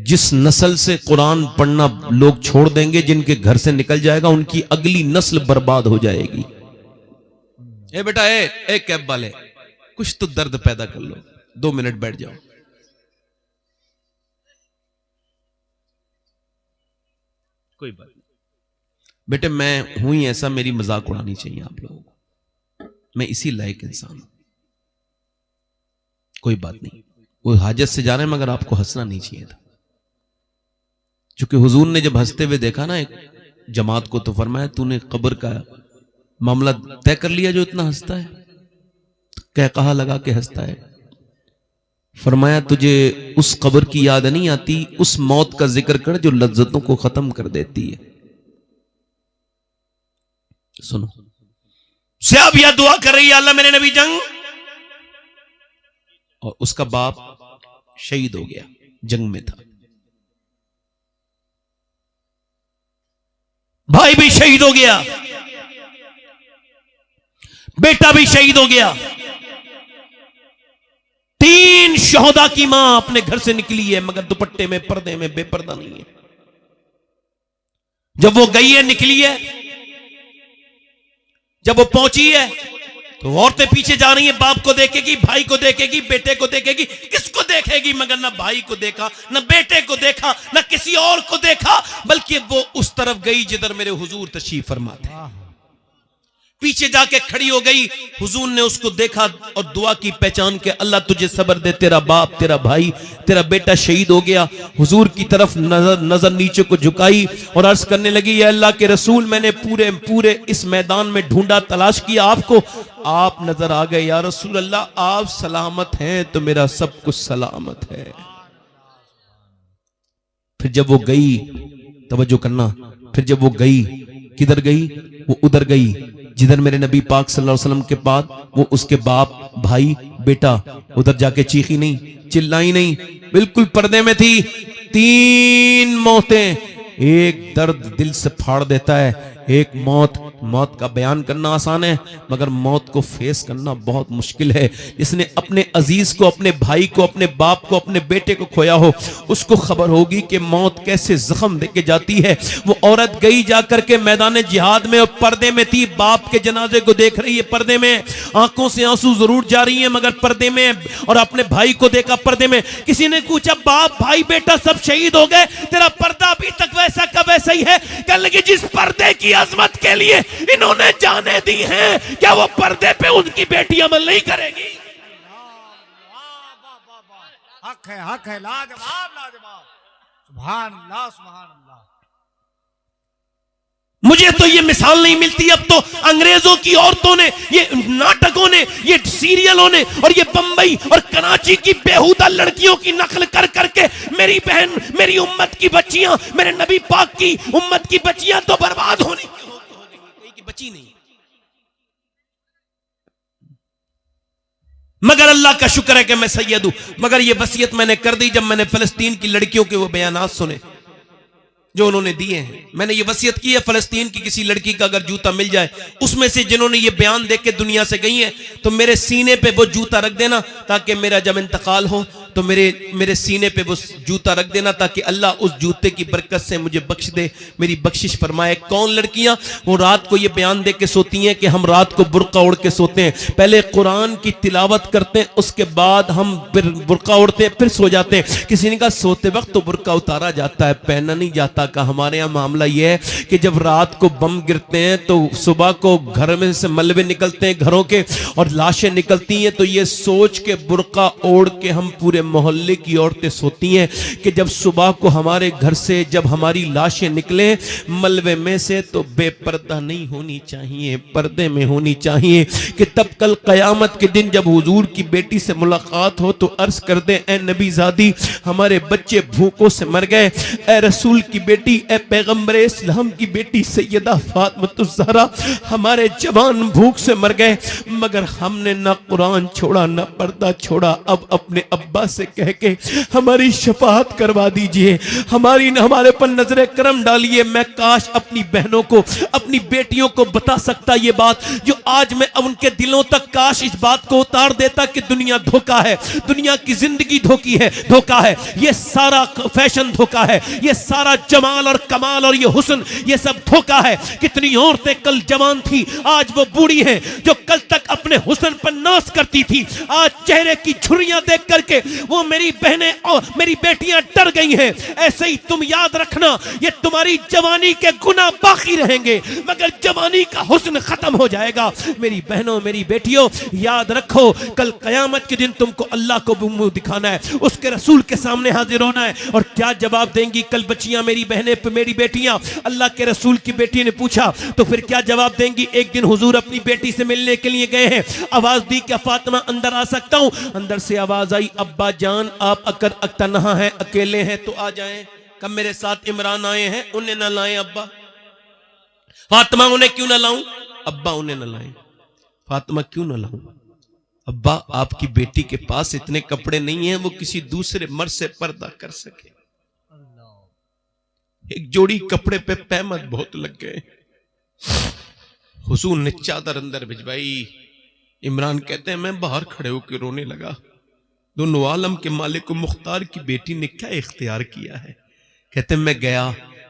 जिस नस्ल से कुरान पढ़ना लोग छोड़ देंगे, जिनके घर से निकल जाएगा, उनकी अगली नस्ल बर्बाद हो जाएगी। ए बेटा ए कैब वाले, कुछ तो दर्द पैदा कर लो, 2 मिनट बैठ जाओ। कोई बात नहीं बेटे, मैं हूं ही ऐसा, मेरी मजाक उड़ानी चाहिए आप लोगों को, मैं इसी लायक इंसान हूं। कोई बात नहीं, कोई हाजत से जा रहे हैं मगर आपको हंसना नहीं चाहिए था। क्योंकि हुजूर ने जब हंसते हुए देखा ना एक जमात को, तो फरमाया तूने कब्र का मामला तय कर लिया जो इतना हंसता है। कहा लगा के हंसता है। फरमाया तुझे उस कब्र की याद नहीं आती, उस मौत का जिक्र कर जो लज्जतों को खत्म कर देती है। सुनो, सहाबिया दुआ कर रही है, अल्लाह मेरे नबी जंग, और उसका बाप शहीद हो गया, जंग में था, भाई भी शहीद हो गया, बेटा भी शहीद हो गया। 3 शहोदा की मां अपने घर से निकली है, मगर दुपट्टे में, पर्दे में, बेपर्दा नहीं है। जब वो गई है, निकली है, जब वो पहुंची है तो औरतें पीछे जा रही हैं। बाप को देखेगी, भाई को देखेगी, बेटे को देखेगी, किसको देखेगी? मगर ना भाई को देखा, ना बेटे को देखा, ना किसी और को देखा, बल्कि वो उस तरफ गई जिधर मेरे हुजूर तशरीफ फरमा थे। पीछे जाके खड़ी हो गई। हुजूर ने उसको देखा और दुआ की, पहचान के, अल्लाह तुझे सब्र दे, तेरा बाप, तेरा भाई, तेरा बेटा शहीद हो गया। हुजूर की तरफ नजर नीचे को झुकाई और अर्ज करने लगी, या अल्लाह के रसूल, मैंने पूरे पूरे इस मैदान में ढूंढा, तलाश किया आपको, आप नजर आ गए। या रसूल अल्लाह, आप सलामत हैं तो मेरा सब कुछ सलामत है। फिर जब वो गई, तवज्जो करना, फिर जब वो गई, किधर गई? वो उधर गई जिधर मेरे नबी पाक सल्लल्लाहु अलैहि वसल्लम के बाद वो उसके बाप, भाई, बेटा, उधर जाके चीखी नहीं, चिल्लाई नहीं, बिल्कुल पर्दे में थी। 3 मौतें, एक दर्द दिल से फाड़ देता है, एक मौत का बयान करना आसान है, मगर मौत को फेस करना बहुत मुश्किल है। जिसने अपने अजीज को, अपने भाई को, अपने बाप को, अपने बेटे को खोया हो, उसको खबर होगी कि मौत कैसे जख्म देके जाती है। वो औरत गई जाकर के मैदान जिहाद में और पर्दे में थी, बाप के जनाजे को देख रही है, पर्दे में, आंखों से आंसू जरूर जा रही है मगर पर्दे में, और अपने भाई को देखा पर्दे में। किसी ने पूछा, बाप, भाई, बेटा सब शहीद हो गए, तेरा पर्दा अभी तक वैसा का वैसा ही है? कहने लगी, जिस पर्दे की अजमत के लिए इन्होंने जाने दी हैं, क्या वो पर्दे पे उनकी बेटी अमल नहीं करेगी? हक है, लाजवाब, लाजवाब, सुभान अल्लाह, सुभान अल्लाह। मुझे तो ये मिसाल नहीं मिलती। अब तो अंग्रेजों की औरतों ने, ये नाटकों ने, ये सीरियलों ने, और ये बंबई और कराची की बेहुदा लड़कियों की नकल कर करके मेरी बहन, मेरी उम्मत की बच्चियां, मेरे नबी पाक की उम्मत की बच्चियां तो बर्बाद होने की बची नहीं। मगर अल्लाह का शुक्र है कि मैं सैयद हूं। मगर ये वसीयत मैंने कर दी जब मैंने फिलिस्तीन की लड़कियों के वो बयानात सुने जो उन्होंने दिए हैं। मैंने ये वसीयत की है, फिलिस्तीन की किसी लड़की का अगर जूता मिल जाए, उसमें से जिन्होंने ये बयान देख के दुनिया से गई है, तो मेरे सीने पे वो जूता रख देना, ताकि मेरा जब इंतकाल हो तो मेरे सीने पे वो जूता रख देना, ताकि अल्लाह उस जूते की बरकत से मुझे बख्श दे, मेरी बख्शिश फरमाए। कौन लड़कियां? वो रात को ये बयान दे के सोती हैं कि हम रात को बुर्का ओढ़ के सोते हैं, पहले कुरान की तिलावत करते हैं, उसके बाद हम फिर बुर्का ओढ़ते हैं, फिर सो जाते हैं। किसी ने कहा सोते वक्त तो बुर्का उतारा जाता है, पहना नहीं जाता। का हमारे यहाँ मामला यह है कि जब रात को बम गिरते हैं तो सुबह को घर में से मलबे निकलते हैं घरों के, और लाशें निकलती हैं, तो ये सोच के बुर्का ओढ़ के हम पूरे मोहल्ले की औरतें सोती हैं कि जब सुबह को हमारे घर से जब हमारी लाशें निकले मलबे में से, तो बेपर्दा नहीं होनी चाहिए, पर्दे में होनी चाहिए, कि तब कल कयामत के दिन जब हुजूर की बेटी से मुलाकात हो तो अर्ज कर दे, ए नबी ज़ादी, हमारे बच्चे भूखों से मर गए, ए रसूल की बेटी, ए पैगंबर इस्लाम की बेटी सैयदा फातिमा ज़हरा, हमारे जवान भूख से मर गए, मगर हमने ना कुरान छोड़ा ना पर्दा छोड़ा। अब अपने अब्बा से कह के हमारी शफाअत करवा दीजिए, हमारे पर नजरे करम डालिए। मैं काश अपनी बहनों को, अपनी बेटियों को बता सकता ये बात जो आज मैं उनके दिलों तक काश इस बात को उतार देता कि दुनिया धोखा है, दुनिया की जिंदगी धोखा है, ये सारा फैशन धोखा है, ये सारा जमाल और कमाल और ये हुस्न, ये सब धोखा है। कितनी औरतें कल जवान थी, आज वो बूढ़ी हैं, जो कल तक अपने हुस्न पर नाज करती थी, आज चेहरे की झुर्रियां देख करके वो मेरी बहनें और मेरी बेटियां डर गई हैं। ऐसे ही तुम याद रखना, ये तुम्हारी जवानी के गुनाह बाकी रहेंगे, मगर जवानी का हुस्न खत्म हो जाएगा। मेरी बहनों, मेरी मेरी बेटियों, याद रखो कल कयामत के दिन तुमको अल्लाह को मुंह दिखाना है, उसके रसूल के सामने हाजिर होना है। और क्या जवाब देंगी कल बच्चियां, मेरी बहनें, मेरी बेटियां? अल्लाह के रसूल की बेटी ने पूछा तो फिर क्या जवाब देंगी? एक दिन हुजूर अपनी बेटी से मिलने के लिए गए हैं, आवाज दी क्या फातिमा अंदर आ सकता हूं? अंदर से आवाज आई, अब्बा जान आप अगर तन्हा हैं, अकेले हैं तो आ जाएं। कब मेरे साथ इमरान आए हैं, उन्हें ना लाएं अब्बा। फातिमा उन्हें क्यों ना लाऊं? अब्बा उन्हें ना लाएं। फातिमा क्यों ना लाऊं? अब्बा आपकी बेटी के पास इतने कपड़े नहीं हैं वो किसी दूसरे मर्द से पर्दा कर सके। एक जोड़ी कपड़े पे पैमत बहुत लग गए। हुजूर ने चादर अंदर भिजवाई। इमरान कहते हैं मैं बाहर खड़े होकर रोने लगा। दोनों आलम के मालिक मुख्तार की बेटी ने क्या इख्तियार किया है। कहते हैं मैं गया,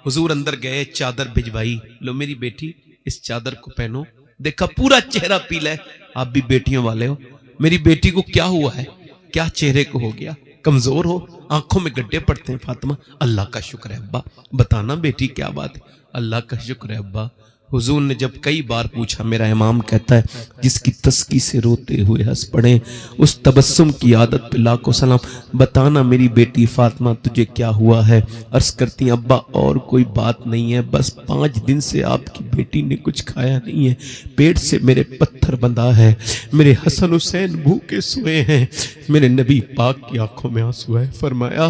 हुजूर अंदर गए, चादर भिजवाई, लो मेरी बेटी इस चादर को पहनो। देखा पूरा चेहरा पीला है। आप भी बेटियों वाले हो, मेरी बेटी को क्या हुआ है, क्या चेहरे को हो गया, कमजोर हो, आंखों में गड्ढे पड़ते हैं? फातिमा अल्लाह का शुक्र है अब्बा। बताना बेटी क्या बात है? अल्लाह का शुक्र है अब्बा। हुजूर ने जब कई बार पूछा, मेरा इमाम कहता है जिसकी तस्की से रोते हुए हंस पड़े उस तबस्सुम की आदत पे लाखों सलाम। बताना मेरी बेटी फातिमा तुझे क्या हुआ है? अर्ज करती अब्बा और कोई बात नहीं है, बस 5 दिन से आपकी बेटी ने कुछ खाया नहीं है, पेट से मेरे पत्थर बंधा है, मेरे हसन हुसैन भूखे सोए हैं। मेरे नबी पाक की आंखों में आंसू है। फरमाया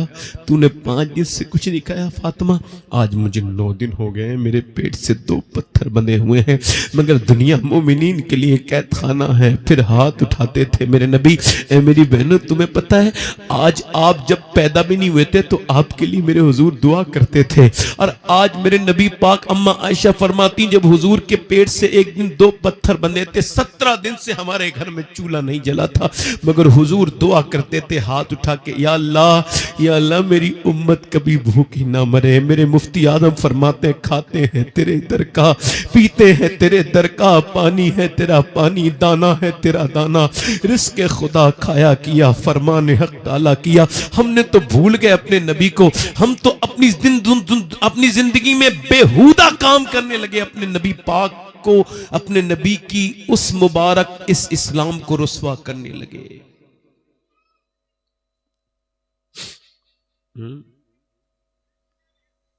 तूने 5 दिन से कुछ नहीं खाया फातिमा? आज मुझे 9 दिन हो गए, मेरे पेट से 2 पत्थर बंधे हुए हैं, मगर दुनिया मोमिनीन के लिए कैद खाना है। फिर हाथ उठाते थे मेरे नबी, ए मेरी बहनों तुम्हें पता है आज आप जब पैदा भी नहीं हुए थे तो आपके लिए मेरे हुजूर दुआ करते थे। और आज मेरे नबी पाक अम्मा आयशा फरमाती जब हुजूर के पेट से एक दिन 2 पत्थर बंधे थे, 17 दिन से हमारे घर में चूल्हा नहीं जला था, मगर हुजूर दुआ करते थे हाथ उठा के, या अल्लाह मेरी उम्मत कभी भूखी ना मरे। मेरे मुफ्ती आजम फरमाते खाते हैं तेरे दर का, पीते हैं तेरे दर का, पानी है तेरा पानी, दाना है तेरा दाना, रिस्क खुदा खाया किया, फरमान हक ताला किया। हमने तो भूल गए अपने नबी को, हम तो अपनी जिंदगी में बेहुदा काम करने लगे, अपने नबी पाक को, अपने नबी की उस मुबारक इस इस्लाम को रुस्वा करने लगे।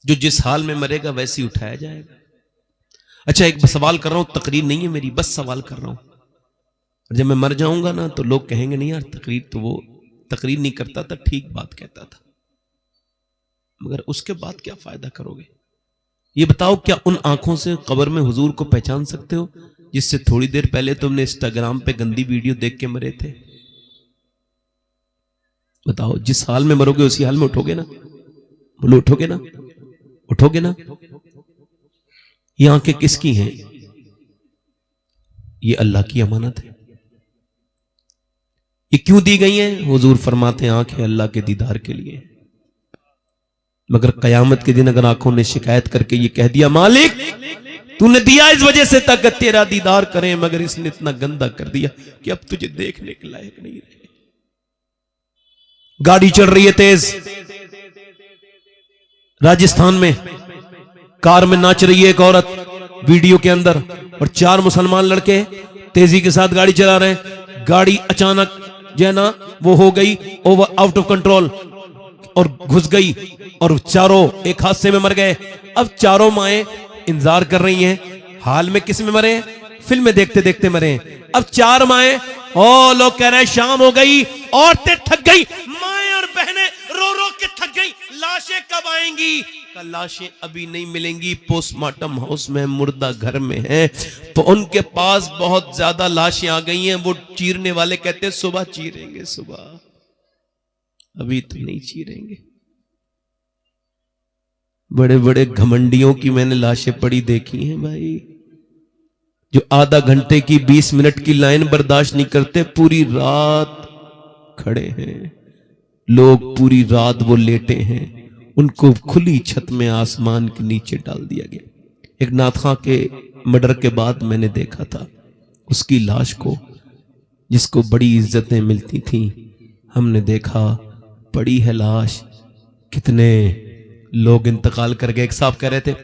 जो जिस हाल में मरेगा वैसे ही उठाया जाएगा। अच्छा एक सवाल कर रहा हूं, तकरीर नहीं है मेरी, बस सवाल कर रहा हूं। जब मैं मर जाऊंगा ना तो लोग कहेंगे नहीं यार तकरीर तो वो तकरीर नहीं करता था, ठीक बात कहता था, मगर उसके बाद क्या फायदा करोगे? ये बताओ क्या उन आंखों से कब्र में हुजूर को पहचान सकते हो जिससे थोड़ी देर पहले तुमने इंस्टाग्राम पे गंदी वीडियो देख के मरे थे? बताओ जिस हाल में मरोगे उसी हाल में उठोगे ना? बोलो उठोगे ना? उठोगे ना? ये आंखें किसकी हैं? ये अल्लाह की अमानत है। ये क्यों दी गई हैं? हुजूर फरमाते हैं आंखें अल्लाह के दीदार के लिए। मगर कयामत के दिन अगर आंखों ने शिकायत करके ये कह दिया मालिक तूने दिया इस वजह से ताकत तेरा दीदार करें, मगर इसने इतना गंदा कर दिया कि अब तुझे देखने के लायक नहीं रहे। गाड़ी चल रही है तेज राजस्थान में, कार में नाच रही है एक औरत वीडियो के अंदर, और 4 मुसलमान लड़के तेजी के साथ गाड़ी चला रहे हैं। गाड़ी अचानक जो है ना वो हो गई ओवर आउट ऑफ कंट्रोल और घुस गई और चारों एक हादसे में मर गए। अब चारों माएं इंतजार कर रही हैं, हाल में किस में मरे? फिल्में देखते देखते मरे। अब 4 माएं, ओ लोग कह रहे हैं शाम हो गई, औरतें थक गई, माएं और बहनें रो रो के थक गई, लाशें कब आएंगी? कल लाशें अभी नहीं मिलेंगी, पोस्टमार्टम हाउस में, मुर्दा घर में है, तो उनके पास बहुत ज्यादा लाशें आ गई हैं। वो चीरने वाले कहते हैं सुबह चीरेंगे, सुबह, अभी तो नहीं चीरेंगे। बड़े बड़े घमंडियों की मैंने लाशें पड़ी देखी हैं भाई, जो आधा घंटे की 20 मिनट की लाइन बर्दाश्त नहीं करते, पूरी रात खड़े हैं लोग, पूरी रात वो लेटे हैं, उनको खुली छत में आसमान के नीचे डाल दिया गया। एक नाथखा के मर्डर के बाद मैंने देखा था उसकी लाश को, जिसको बड़ी इज्जतें मिलती थी, हमने देखा पड़ी है लाश, कितने लोग इंतकाल कर गए। एक साहब कह रहे थे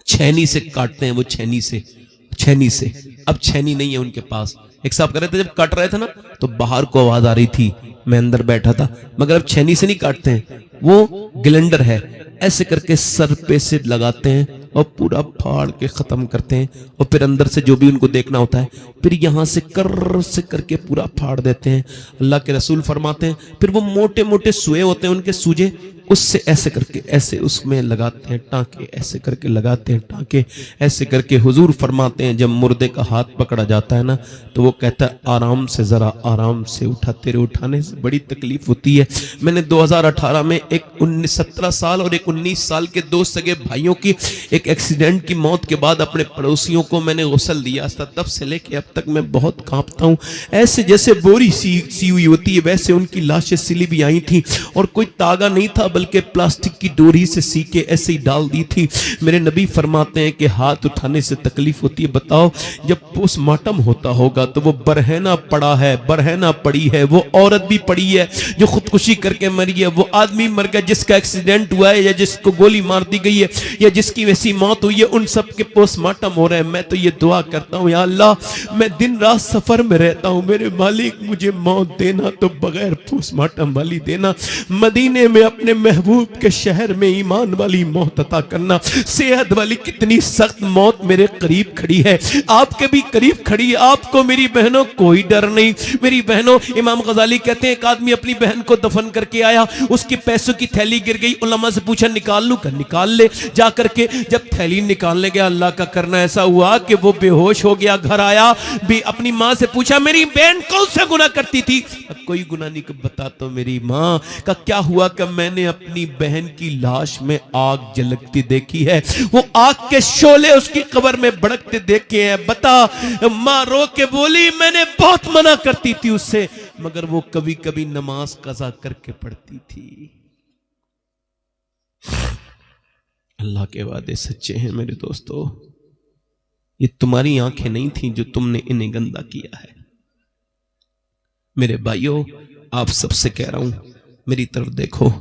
छेनी से काटते हैं, वो छेनी से अब छैनी नहीं है उनके पास। एक साहब कह रहे थे जब काट रहे थे ना तो बाहर को आवाज आ रही थी, मैं अंदर बैठा था, मगर अब छैनी से नहीं काटते हैं, वो ग्लेंडर है, ऐसे करके सर पे से लगाते हैं और पूरा फाड़ के खत्म करते हैं, और फिर अंदर से जो भी उनको देखना होता है फिर यहां से कर से करके पूरा फाड़ देते हैं। अल्लाह के रसूल फरमाते हैं फिर वो मोटे मोटे सुए होते हैं उनके सूजे, उससे ऐसे करके ऐसे उसमें लगाते हैं टांके, ऐसे करके लगाते हैं टांके, ऐसे करके हुजूर फरमाते हैं जब मुर्दे का हाथ पकड़ा जाता है ना तो वो कहता है आराम से, जरा आराम से उठा, तेरे उठाने से बड़ी तकलीफ होती है। मैंने 2018 में एक 17 साल और एक 19 साल के दो सगे भाइयों की एक एक्सीडेंट की मौत के बाद अपने पड़ोसियों को मैंने गुस्ल दिया था, तब से लेके अब तक मैं बहुत कांपता हूं। ऐसे जैसे बोरी सी हुई होती है वैसे उनकी लाशें सिली भी आई थी, और कोई तागा नहीं था बल्कि प्लास्टिक की डोरी से सी के ऐसे ही डाल दी थी। मेरे नबी फरमाते हैं कि हाथ उठाने से तकलीफ होती है। बताओ जब पोस्टमार्टम होता होगा तो वो बरहना पड़ा है, बरहना पड़ी है, वो औरत भी पड़ी है जो खुदकुशी करके मरी है, वो आदमी मर गया जिसका एक्सीडेंट हुआ है या जिसको गोली मार दी गई है या जिसकी वैसी मौत हुई है, उन सब के पोस्टमार्टम हो रहे हैं। मैं तो ये दुआ करता हूँ या अल्लाह मैं दिन रात सफर में रहता हूँ, मेरे मालिक मुझे मौत देना तो बगैर पोस्टमार्टम वाली देना, मदीने में अपने महबूब के शहर में ईमान वाली मौत अता करना। सेहत वाली कितनी सख्त मौत मेरे करीब खड़ी है, आपके भी करीब खड़ी है। आपको मेरी बहनों कोई डर नहीं। मेरी बहनों, इमाम गजाली कहते हैं एक आदमी अपनी बहन को दफन करके आया, उसकी पैसों की थैली गिर गई, उलमा से पूछा निकाल लूं? निकाल ले। जा करके जब थैली निकालने गया अल्लाह का करना ऐसा हुआ कि वो बेहोश हो गया। घर आया भी अपनी माँ से पूछा मेरी बहन कौन सा गुनाह करती थी? कोई गुनाह नहीं। बता तो मेरी माँ का क्या हुआ कि मैंने अपनी बहन की लाश में आग जलती देखी है, वो आग के शोले उसकी कब्र में भड़कते देखे हैं। बता। माँ रो के बोली मैंने बहुत मना करती थी उससे, मगर वो कभी कभी नमाज कज़ा करके पढ़ती थी। अल्लाह के वादे सच्चे हैं मेरे दोस्तों। ये तुम्हारी आंखें नहीं थी जो तुमने इन्हें गंदा किया है। मेरे भाइयों, आप सबसे कह रहा हूं मेरी तरफ देखो,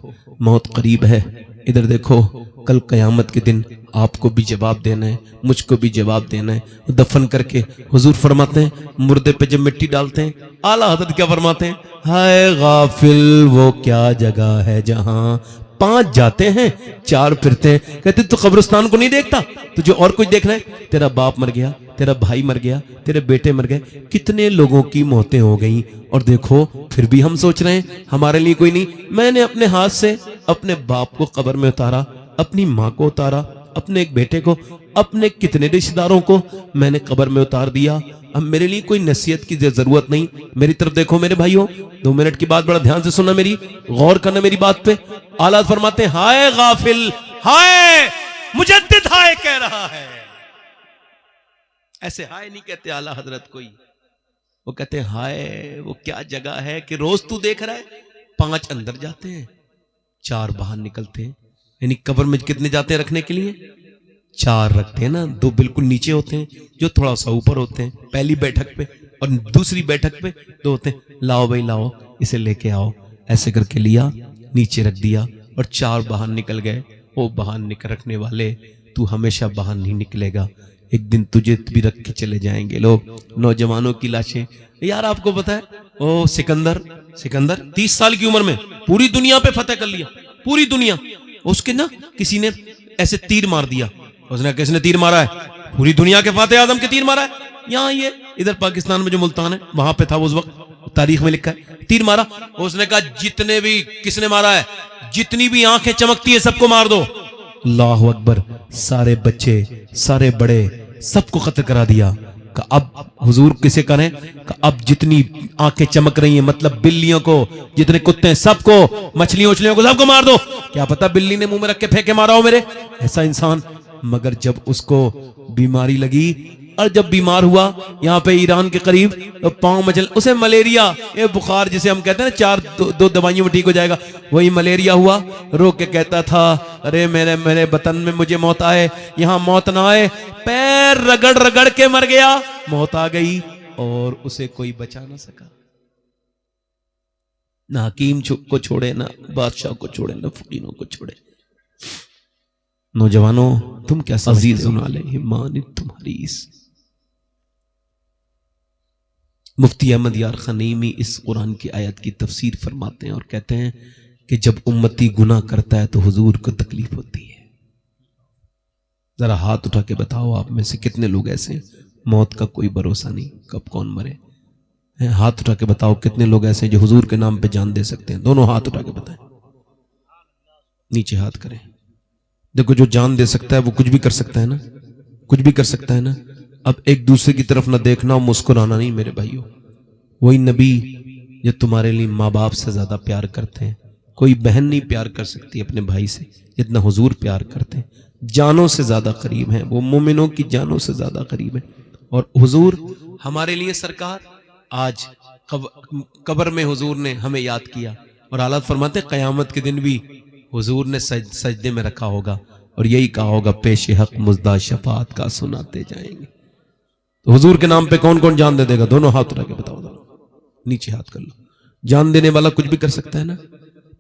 मौत करीब है। इधर देखो, कल कयामत के दिन आपको भी जवाब देना है, मुझको भी जवाब देना है। दफन करके हुजूर फरमाते हैं मुर्दे पे जब मिट्टी डालते हैं, आला हज़रत क्या फरमाते हैं? हाय गाफिल वो क्या जगह है जहां 5 जाते हैं 4 फिरते हैं। कहते तू कब्रिस्तान को नहीं देखता, तुझे और कुछ देखना है? तेरा बाप मर गया, तेरा भाई मर गया, तेरे बेटे मर गए, कितने लोगों की मौतें हो गई, और देखो फिर भी हम सोच रहे हैं हमारे लिए कोई नहीं। मैंने अपने हाथ से अपने बाप को कब्र में उतारा, अपनी माँ को उतारा, अपने एक बेटे को, अपने कितने रिश्तेदारों को मैंने कब्र में उतार दिया। अब मेरे लिए कोई नसीहत की जरूरत नहीं। मेरी तरफ देखो मेरे भाइयों, 2 मिनट की बात बड़ा ध्यान से सुनना, मेरी गौर करना मेरी बात पे। आला फरमाते हैं हाय गाफिल, हाय मुजद्दिद हाय कह रहा है। ऐसे हाय नहीं कहते आला हजरत कोई, वो कहते हैं हाय वो क्या जगह है कि रोज तू देख रहा है 5 अंदर जाते हैं 4 बाहर निकलते हैं। यानी कब्र में कितने जाते हैं रखने के लिए? 4 रखते हैं ना, 2 बिल्कुल नीचे होते हैं जो थोड़ा सा ऊपर होते हैं पहली बैठक पे, और दूसरी बैठक पे 2 होते हैं। लाओ भाई लाओ, इसे लेके आओ। ऐसे करके लिया, नीचे रख दिया, और 4 बाहर निकल गए। वो बाहर निकल रखने वाले, तू हमेशा बाहर नहीं निकलेगा, एक दिन तुझे भी रख के चले जाएंगे लोग। नौजवानों की लाशें, यार आपको पता है ओ सिकंदर 30 साल की उम्र में पूरी दुनिया पे फतेह कर लिया, पूरी दुनिया। उसके ना किसी ने ऐसे तीर मार दिया, उसने किसने तीर मारा है? पूरी दुनिया के फातेह आजम के तीर मारा है। यहाँ ये इधर पाकिस्तान में जो मुल्तान है वहां पे था उस वक्त, तारीख में लिखा है, तीर मारा। उसने कहा जितने भी, किसने मारा है? जितनी भी आंखें चमकती है सबको मार दो। अल्लाहु अकबर। सारे बच्चे, सारे बड़े, सबको कत्ल करा दिया। अब हुजूर किसे करें? अब जितनी आंखें चमक रही हैं, मतलब बिल्लियों को, जितने कुत्ते हैं सबको, मछलियों को सबको मार दो। क्या पता बिल्ली ने मुंह में रख के फेंके मारा हो मेरे, ऐसा इंसान। मगर जब उसको बीमारी लगी, और जब बीमार हुआ यहाँ पे ईरान के करीब, तो पाँव मचल, उसे मलेरिया, ये बुखार जिसे हम कहते हैं ना 4 दवाइयों में ठीक हो जाएगा, वही मलेरिया हुआ। रो के कहता था अरे मेरे वतन में मुझे मौत आए, यहाँ मौत ना आए। पैर रगड़ रगड़ के मर गया, मौत आ गई, और उसे कोई बचा ना सका। ना हकीम को छोड़े, ना बादशाह को छोड़े, ना फकीरों को छोड़े। नौजवानों तुम क्या समझते हो? तुम्हारी मुफ्ती अहमद यार खनीमी इस कुरान की आयत की तफसीर फरमाते हैं और कहते हैं कि जब उम्मती गुनाह करता है तो हुजूर को तकलीफ होती है। जरा हाथ उठा के बताओ आप में से कितने लोग ऐसे हैं, मौत का कोई भरोसा नहीं, कब कौन मरे। हाथ उठा के बताओ कितने लोग ऐसे हैं जो हुजूर के नाम पे जान दे सकते हैं। दोनों हाथ उठा के बताएं, नीचे हाथ करें। देखो जो जान दे सकता है वो कुछ भी कर सकता है ना, कुछ भी कर सकता है ना। अब एक दूसरे की तरफ ना देखना और मुस्कुराना नहीं मेरे भाइयों। वही नबी जो तुम्हारे लिए माँ बाप से ज्यादा प्यार करते हैं, कोई बहन नहीं प्यार कर सकती अपने भाई से जितना हुजूर प्यार करते हैं। जानों से ज्यादा करीब हैं वो, मोमिनों की जानों से ज्यादा करीब हैं। और हुजूर हमारे लिए सरकार आज कब्र में हुजूर ने हमें याद किया और हालत फरमाते कयामत के दिन भी हुजूर ने सजदे में रखा होगा और यही कहा होगा पेश हक मुजदा शफात का सुनाते जाएंगे। तो हुजूर के नाम पे कौन कौन जान दे देगा? दोनों हाथ उठा के बताओ, नीचे हाथ कर लो। जान देने वाला कुछ भी कर सकता है ना,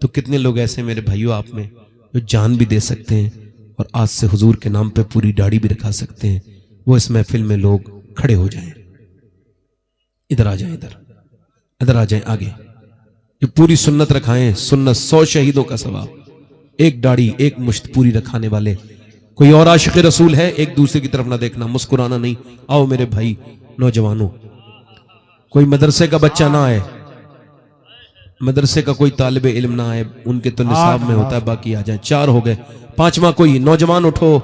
तो कितने लोग ऐसे मेरे भाइयों आप में जो जान भी दे सकते हैं और आज से हुजूर के नाम पे पूरी दाढ़ी भी रखा सकते हैं। वो इस महफिल में लोग खड़े हो जाएं, इधर आ जाएं, इधर आ जाएं आगे। जो पूरी सुन्नत रखाएं, सुन्नत 100 शहीदों का सवाब, एक दाढ़ी एक मुश्त पूरी रखाने वाले। कोई और आशिक रसूल है? एक दूसरे की तरफ ना देखना, मुस्कुराना नहीं। आओ मेरे भाई नौजवानों, कोई मदरसे का बच्चा ना आए, मदरसे का कोई तालिबे इल्म ना आए, उनके तो निसाब में होता है, बाकी आ जाए। 4 हो गए, 5वां कोई नौजवान उठो।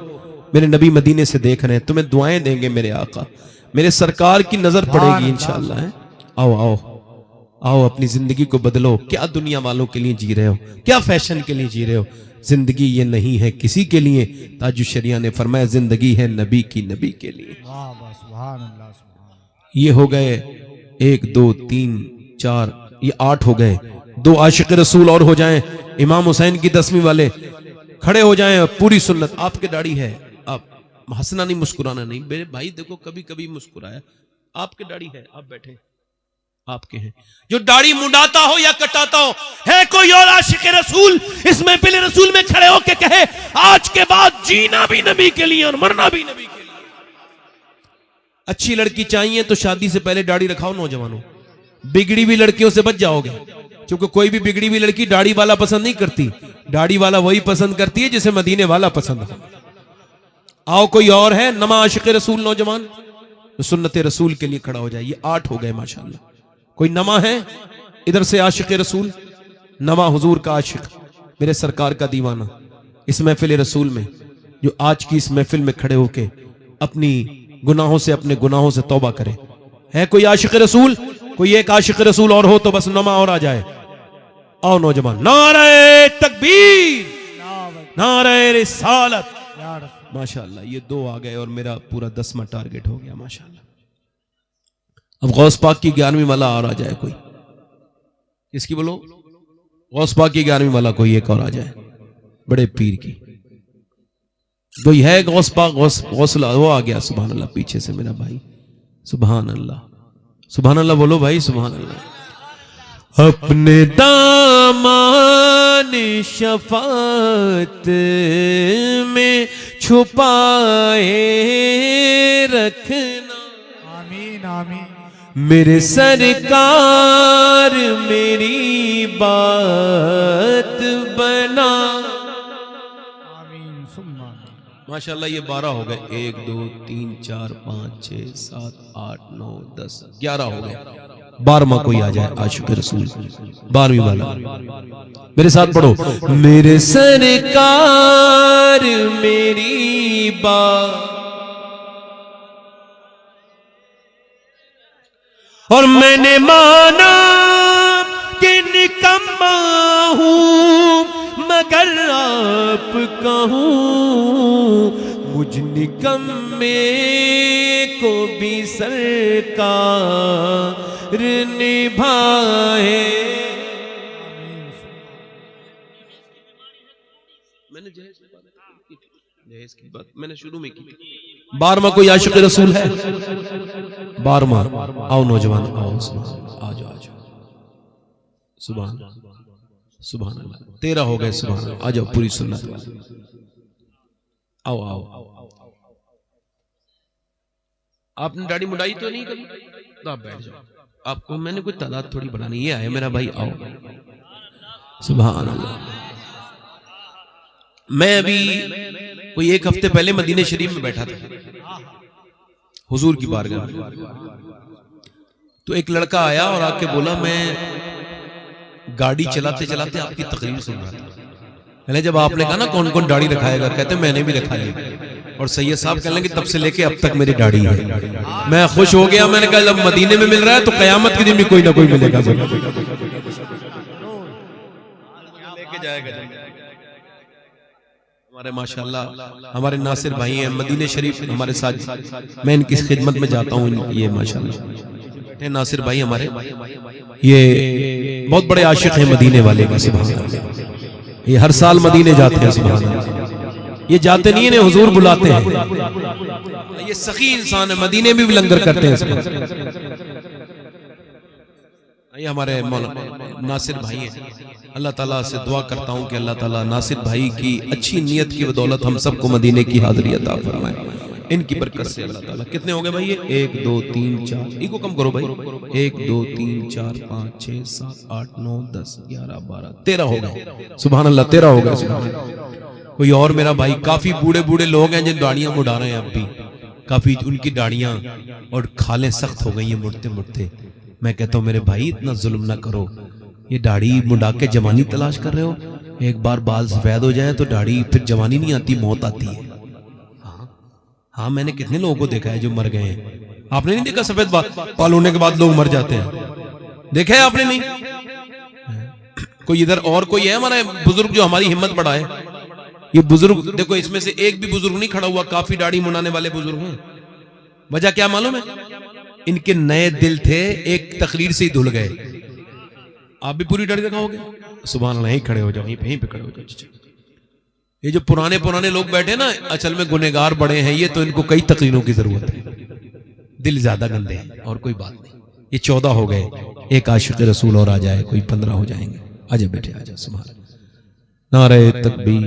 मेरे नबी मदीने से देख रहे हैं, तुम्हें दुआएं देंगे मेरे आका, मेरे सरकार की नजर पड़ेगी इंशाअल्लाह। है आओ आओ आओ, अपनी जिंदगी को बदलो। क्या दुनिया वालों के लिए जी रहे हो, क्या फैशन के लिए जी रहे हो? जिंदगी ये नहीं है किसी के लिए। ताजु शरिया ने फरमाया जिंदगी है नबी की, नबी के लिए। ये हो गए 1 2 3 4, ये 8 हो गए। 2 आशिक रसूल और हो जाएं, इमाम हुसैन की 10वीं वाले खड़े हो जाएं। पूरी सुन्नत आपके दाढ़ी है, आप हंसना नहीं, मुस्कुराना नहीं। मेरे भाई देखो कभी कभी मुस्कुराया, आपके दाढ़ी है, आप बैठे आपके हैं। जो दाढ़ी मुंडाता हो या कटाता हो, है कोई और आशिक रसूल इस महफिल रसूल में खड़े होके कहे आज के बाद जीना भी नबी के लिए और मरना भी नबी के लिए? अच्छी लड़की चाहिए तो शादी से पहले दाढ़ी रखाओ नौजवानों, बिगड़ी हुई लड़कियों से बच जाओगे। क्योंकि कोई भी बिगड़ी हुई लड़की दाढ़ी वाला पसंद नहीं करती, दाढ़ी वाला वही पसंद करती है जिसे मदीने वाला पसंद है। आओ कोई और है नमा आशिक रसूल नौजवान तो सुन्नत रसूल के लिए खड़ा हो जाए। ये 8 हो गए माशाल्लाह। कोई नमा है इधर से आशिक रसूल, नमा हुजूर का आशिक, मेरे सरकार का दीवाना, इस महफिल रसूल में जो आज की इस महफिल में खड़े होके अपनी गुनाहों से, अपने गुनाहों से तौबा करे? है कोई आशिक रसूल? कोई एक आशिक रसूल और हो तो बस नमा और आ जाए। आओ नौजवान, नारे तकबीर, नारे रिसालत। माशाल्लाह ये 2 आ गए और मेरा पूरा 10वां टारगेट हो गया माशाल्लाह। अब गौस पाक की 11वीं माला और आ जाए कोई, इसकी बोलो गौस पाक की 11वीं माला कोई एक और आ जाए, बड़े पीर की कोई है गौस पाक, गौसला वो आ गया। सुभान अल्लाह, पीछे से मेरा भाई, सुभान अल्लाह, सुभान अल्लाह बोलो भाई, सुभान अल्लाह। अपने दामान शफात में छुपाए रखना, आमीन आमीन। मेरे सरकार मेरी बात बना। आमीन सुम्मा। माशाल्लाह ये 12 हो गए। 1 2 3 4 5 6 7 8 9 10 11 हो गए। 12वां कोई आ जाए आशिक रसूल, 12वीं वाला मेरे साथ पढ़ो। मेरे सरकार मेरी बात, और मैंने माना कि निकम्मा हूं मगर आप कहूं, मुझ निकम्मे को भी सरकार निभाए। मैंने जहेज की बात मैंने शुरू में की थी। 12वां कोई आशिक रसूल है? 12वां। आओ नौजवान आओ, आ जाओ आ जाओ, सुभान सुभान अल्लाह। 13 हो गए, सुभान अल्लाह। आ जाओ पूरी सुन्नत वाले, आओ आओ। आपने दाढ़ी मुंडाई तो नहीं कभी? तो आप बैठ जाओ। आपको मैंने कोई तादाद थोड़ी बढ़ानी, ये आया मेरा भाई, आओ। सुभान अल्लाह। मैं अभी कोई 1 हफ्ते पहले मदीने शरीफ में बैठा था हुजूर की बारगाह में, तो एक लड़का आया और आके बोला मैं गाड़ी चलाते चलाते आपकी तकरीर सुन रहा था। पहले जब आपने कहा ना कौन कौन दाढ़ी रखाएगा, कहते मैंने भी रखा ली, और सैयद साहब कहने लगे तब से लेके अब तक मेरी दाढ़ी है। मैं खुश हो गया, मैंने कहा जब मदीने में मिल रहा है तो कयामत के दिन भी कोई ना कोई मिलेगा लेके जाएगा। हमारे माशाल्लाह हमारे नासिर भाई हैं मदीने शरीफ हमारे साथ, मैं इनकी खिदमत में जाता हूँ। ये माशाल्लाह नासिर भाई हमारे, ये बहुत बड़े आशिक हैं मदीने वाले का, सुभान अल्लाह। ये हर साल मदीने जाते हैं, सुभान अल्लाह। ये जाते नहीं है, हुजूर बुलाते हैं। ये सखी इंसान है, मदीने में भी लंगर करते हैं। ये हमारे नासिर भाई हैं, अल्लाह ताला से दुआ करता हूँ कि अल्लाह ताला नासिर भाई की अच्छी नीयत की बदौलत हम सबको मदीने की हाज़िरी अता फरमाए, इनकी बरकत से अल्लाह ताला। कितने हो गए भाई? 1 2 3 4, इको कम करो भाई। 1 2 3 4 5 6 7 8 9 10 11 12 13 हो गए, सुभान अल्लाह, 13 हो गए, सुभान अल्लाह। कोई और मेरा भाई, काफी बूढ़े बूढ़े लोग हैं जिन दाढ़ियां मुड़ा रहे हैं अब भी, काफी उनकी दाढ़ियां और खालें सख्त हो गई हैं मुड़ते मुड़ते। मैं कहता हूँ मेरे भाई इतना जुल्म ना करो, ये दाढ़ी मुड़ा के जवानी तलाश कर रहे हो, एक बार बाल सफेद हो जाए तो दाढ़ी फिर जवानी नहीं आती, मौत आती है। हाँ मैंने कितने लोगों को देखा है जो मर गए हैं। आपने नहीं देखा सफेद बाल होने के बाद लोग मर जाते हैं, देखा है आपने? नहीं। कोई इधर और कोई है हमारा बुजुर्ग जो हमारी हिम्मत बढ़ाए? ये बुजुर्ग देखो, इसमें से एक भी बुजुर्ग नहीं खड़ा हुआ, काफी दाढ़ी मुड़ाने वाले बुजुर्ग हैं। वजह क्या मालूम है? इनके नए दिल थे, एक तकरीर से ही धुल गए। आप भी पूरी दाढ़ी रखाओगे? सुभान अल्लाह, यहीं खड़े हो जाओ, यहीं पे खड़े हो जाओ। ये जो पुराने पुराने लोग बैठे ना, असल में गुनहगार बड़े हैं ये, तो इनको कई तकरीरों की जरूरत है, दिल ज्यादा गंदे हैं, और कोई बात नहीं। ये 14 हो गए, एक आशिक रसूल और आ जाए, कोई 15 हो जाएंगे। आजा बेटे आजा, सुभान अल्लाह। नारे तकबीर,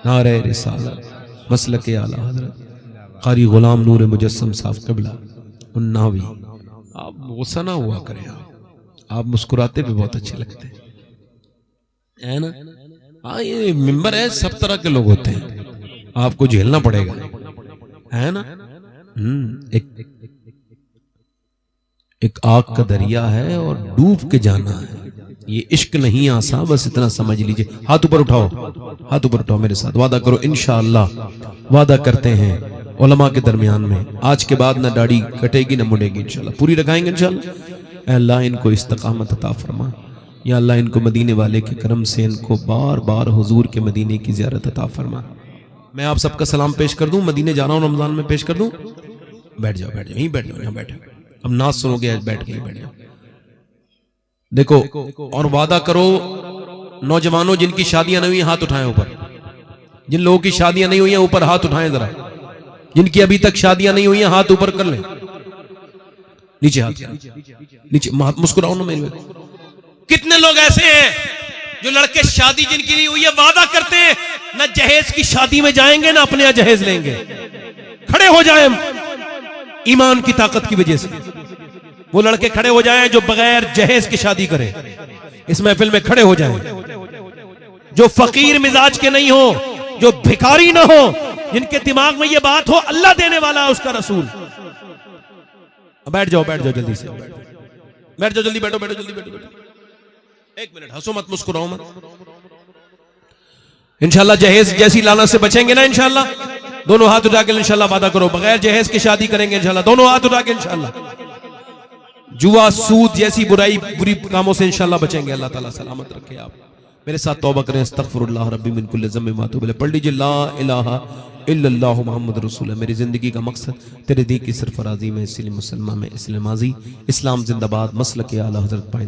नारे रिसालत, मसलक आला हजरत कारी गुलाम नूर मुजस्सम साफ क़िबला उन्नावी। आप गुस्सा ना हुआ करें, आप मुस्कुराते भी बहुत अच्छे लगते हैं ना। हाँ ये मिंबर है, सब तरह के लोग होते हैं, आपको झेलना पड़ेगा, है ना। एक आग का दरिया है और डूब के जाना है, ये इश्क नहीं आसान, बस इतना समझ लीजिए। हाथ ऊपर उठाओ, हाथ ऊपर उठाओ, मेरे साथ वादा करो, इंशाअल्लाह वादा करते हैं उलमा के दरमियान में, आज के बाद ना दाढ़ी कटेगी ना मुड़ेगी, इंशाअल्लाह पूरी रखाएंगे इंशाअल्लाह। अल्लाह इनको इस्तकामत अता फरमा, या अल्लाह इनको मदीने वाले के करम से इनको बार बार हुजूर के मदीने की ज़ियारत अता फरमा। मैं आप सबका सलाम पेश कर दूं, मदीने जा रहा हूं रमजान में, पेश कर दूं। बैठ जाओ, बैठ जाओ, यहीं बैठ जाओ, यहाँ बैठो, अब नाज सुनोगे, बैठ के बैठ जाओ। देखो, और वादा करो नौजवानों जिनकी शादियां नहीं हुई हाथ उठाएं ऊपर, जिन लोगों की शादियां नहीं हुई हैं ऊपर हाथ उठाएं जरा, जिनकी अभी तक शादियां नहीं हुई हैं हाथ ऊपर कर लें, नीचे हाथ, नीचे, मुस्कुराओ ना मेरे। कितने लोग ऐसे हैं जो लड़के शादी जिनकी नहीं हुई है वादा करते हैं ना जहेज की शादी में जाएंगे ना अपने यहाँ जहेज लेंगे। खड़े हो जाएं ईमान की ताकत की वजह से, वो लड़के खड़े हो जाएं जो बगैर जहेज की शादी करें, इस महफिल में खड़े हो जाएं, जो फकीर मिजाज के नहीं हो, जो भिखारी ना हो, जिनके दिमाग में ये बात हो अल्लाह देने वाला है उसका रसूल। बैठ जाओ, बैठ जाओ, जल्दी से बैठ जाओ, जल्दी बैठो, बैठो जल्दी, बैठो। एक मिनट, हंसो मत, मुस्कुराओ मत। इंशाल्लाह जहेज जैसी लाना से बचेंगे ना इंशाल्लाह। दोनों हाथ उठा के इंशाल्लाह वादा करो बगैर जहेज की शादी करेंगे इंशाल्लाह, दोनों हाथ उठा के इंशाल्लाह। जुआ सूद जैसी बुरी कामों से इंशाल्लाह बचेंगे, अल्लाह ताला सलामत रखे। आप मेरे साथ तौबा करें, अस्तगफिरुल्लाह रब्बी मिन कुल्लि ज़म्बिन व अतूबु इलैह। पढ़ लीजिए ला इलाहा इल्लल्लाहु मुहम्मद रसूल। मेरी जिंदगी का मकसद तेरे दी की सरफराजी में, इसलिए मुसलमान में, इसलिए माजी, इस्लाम जिंदाबाद, मसलक आला हज़रत पाए।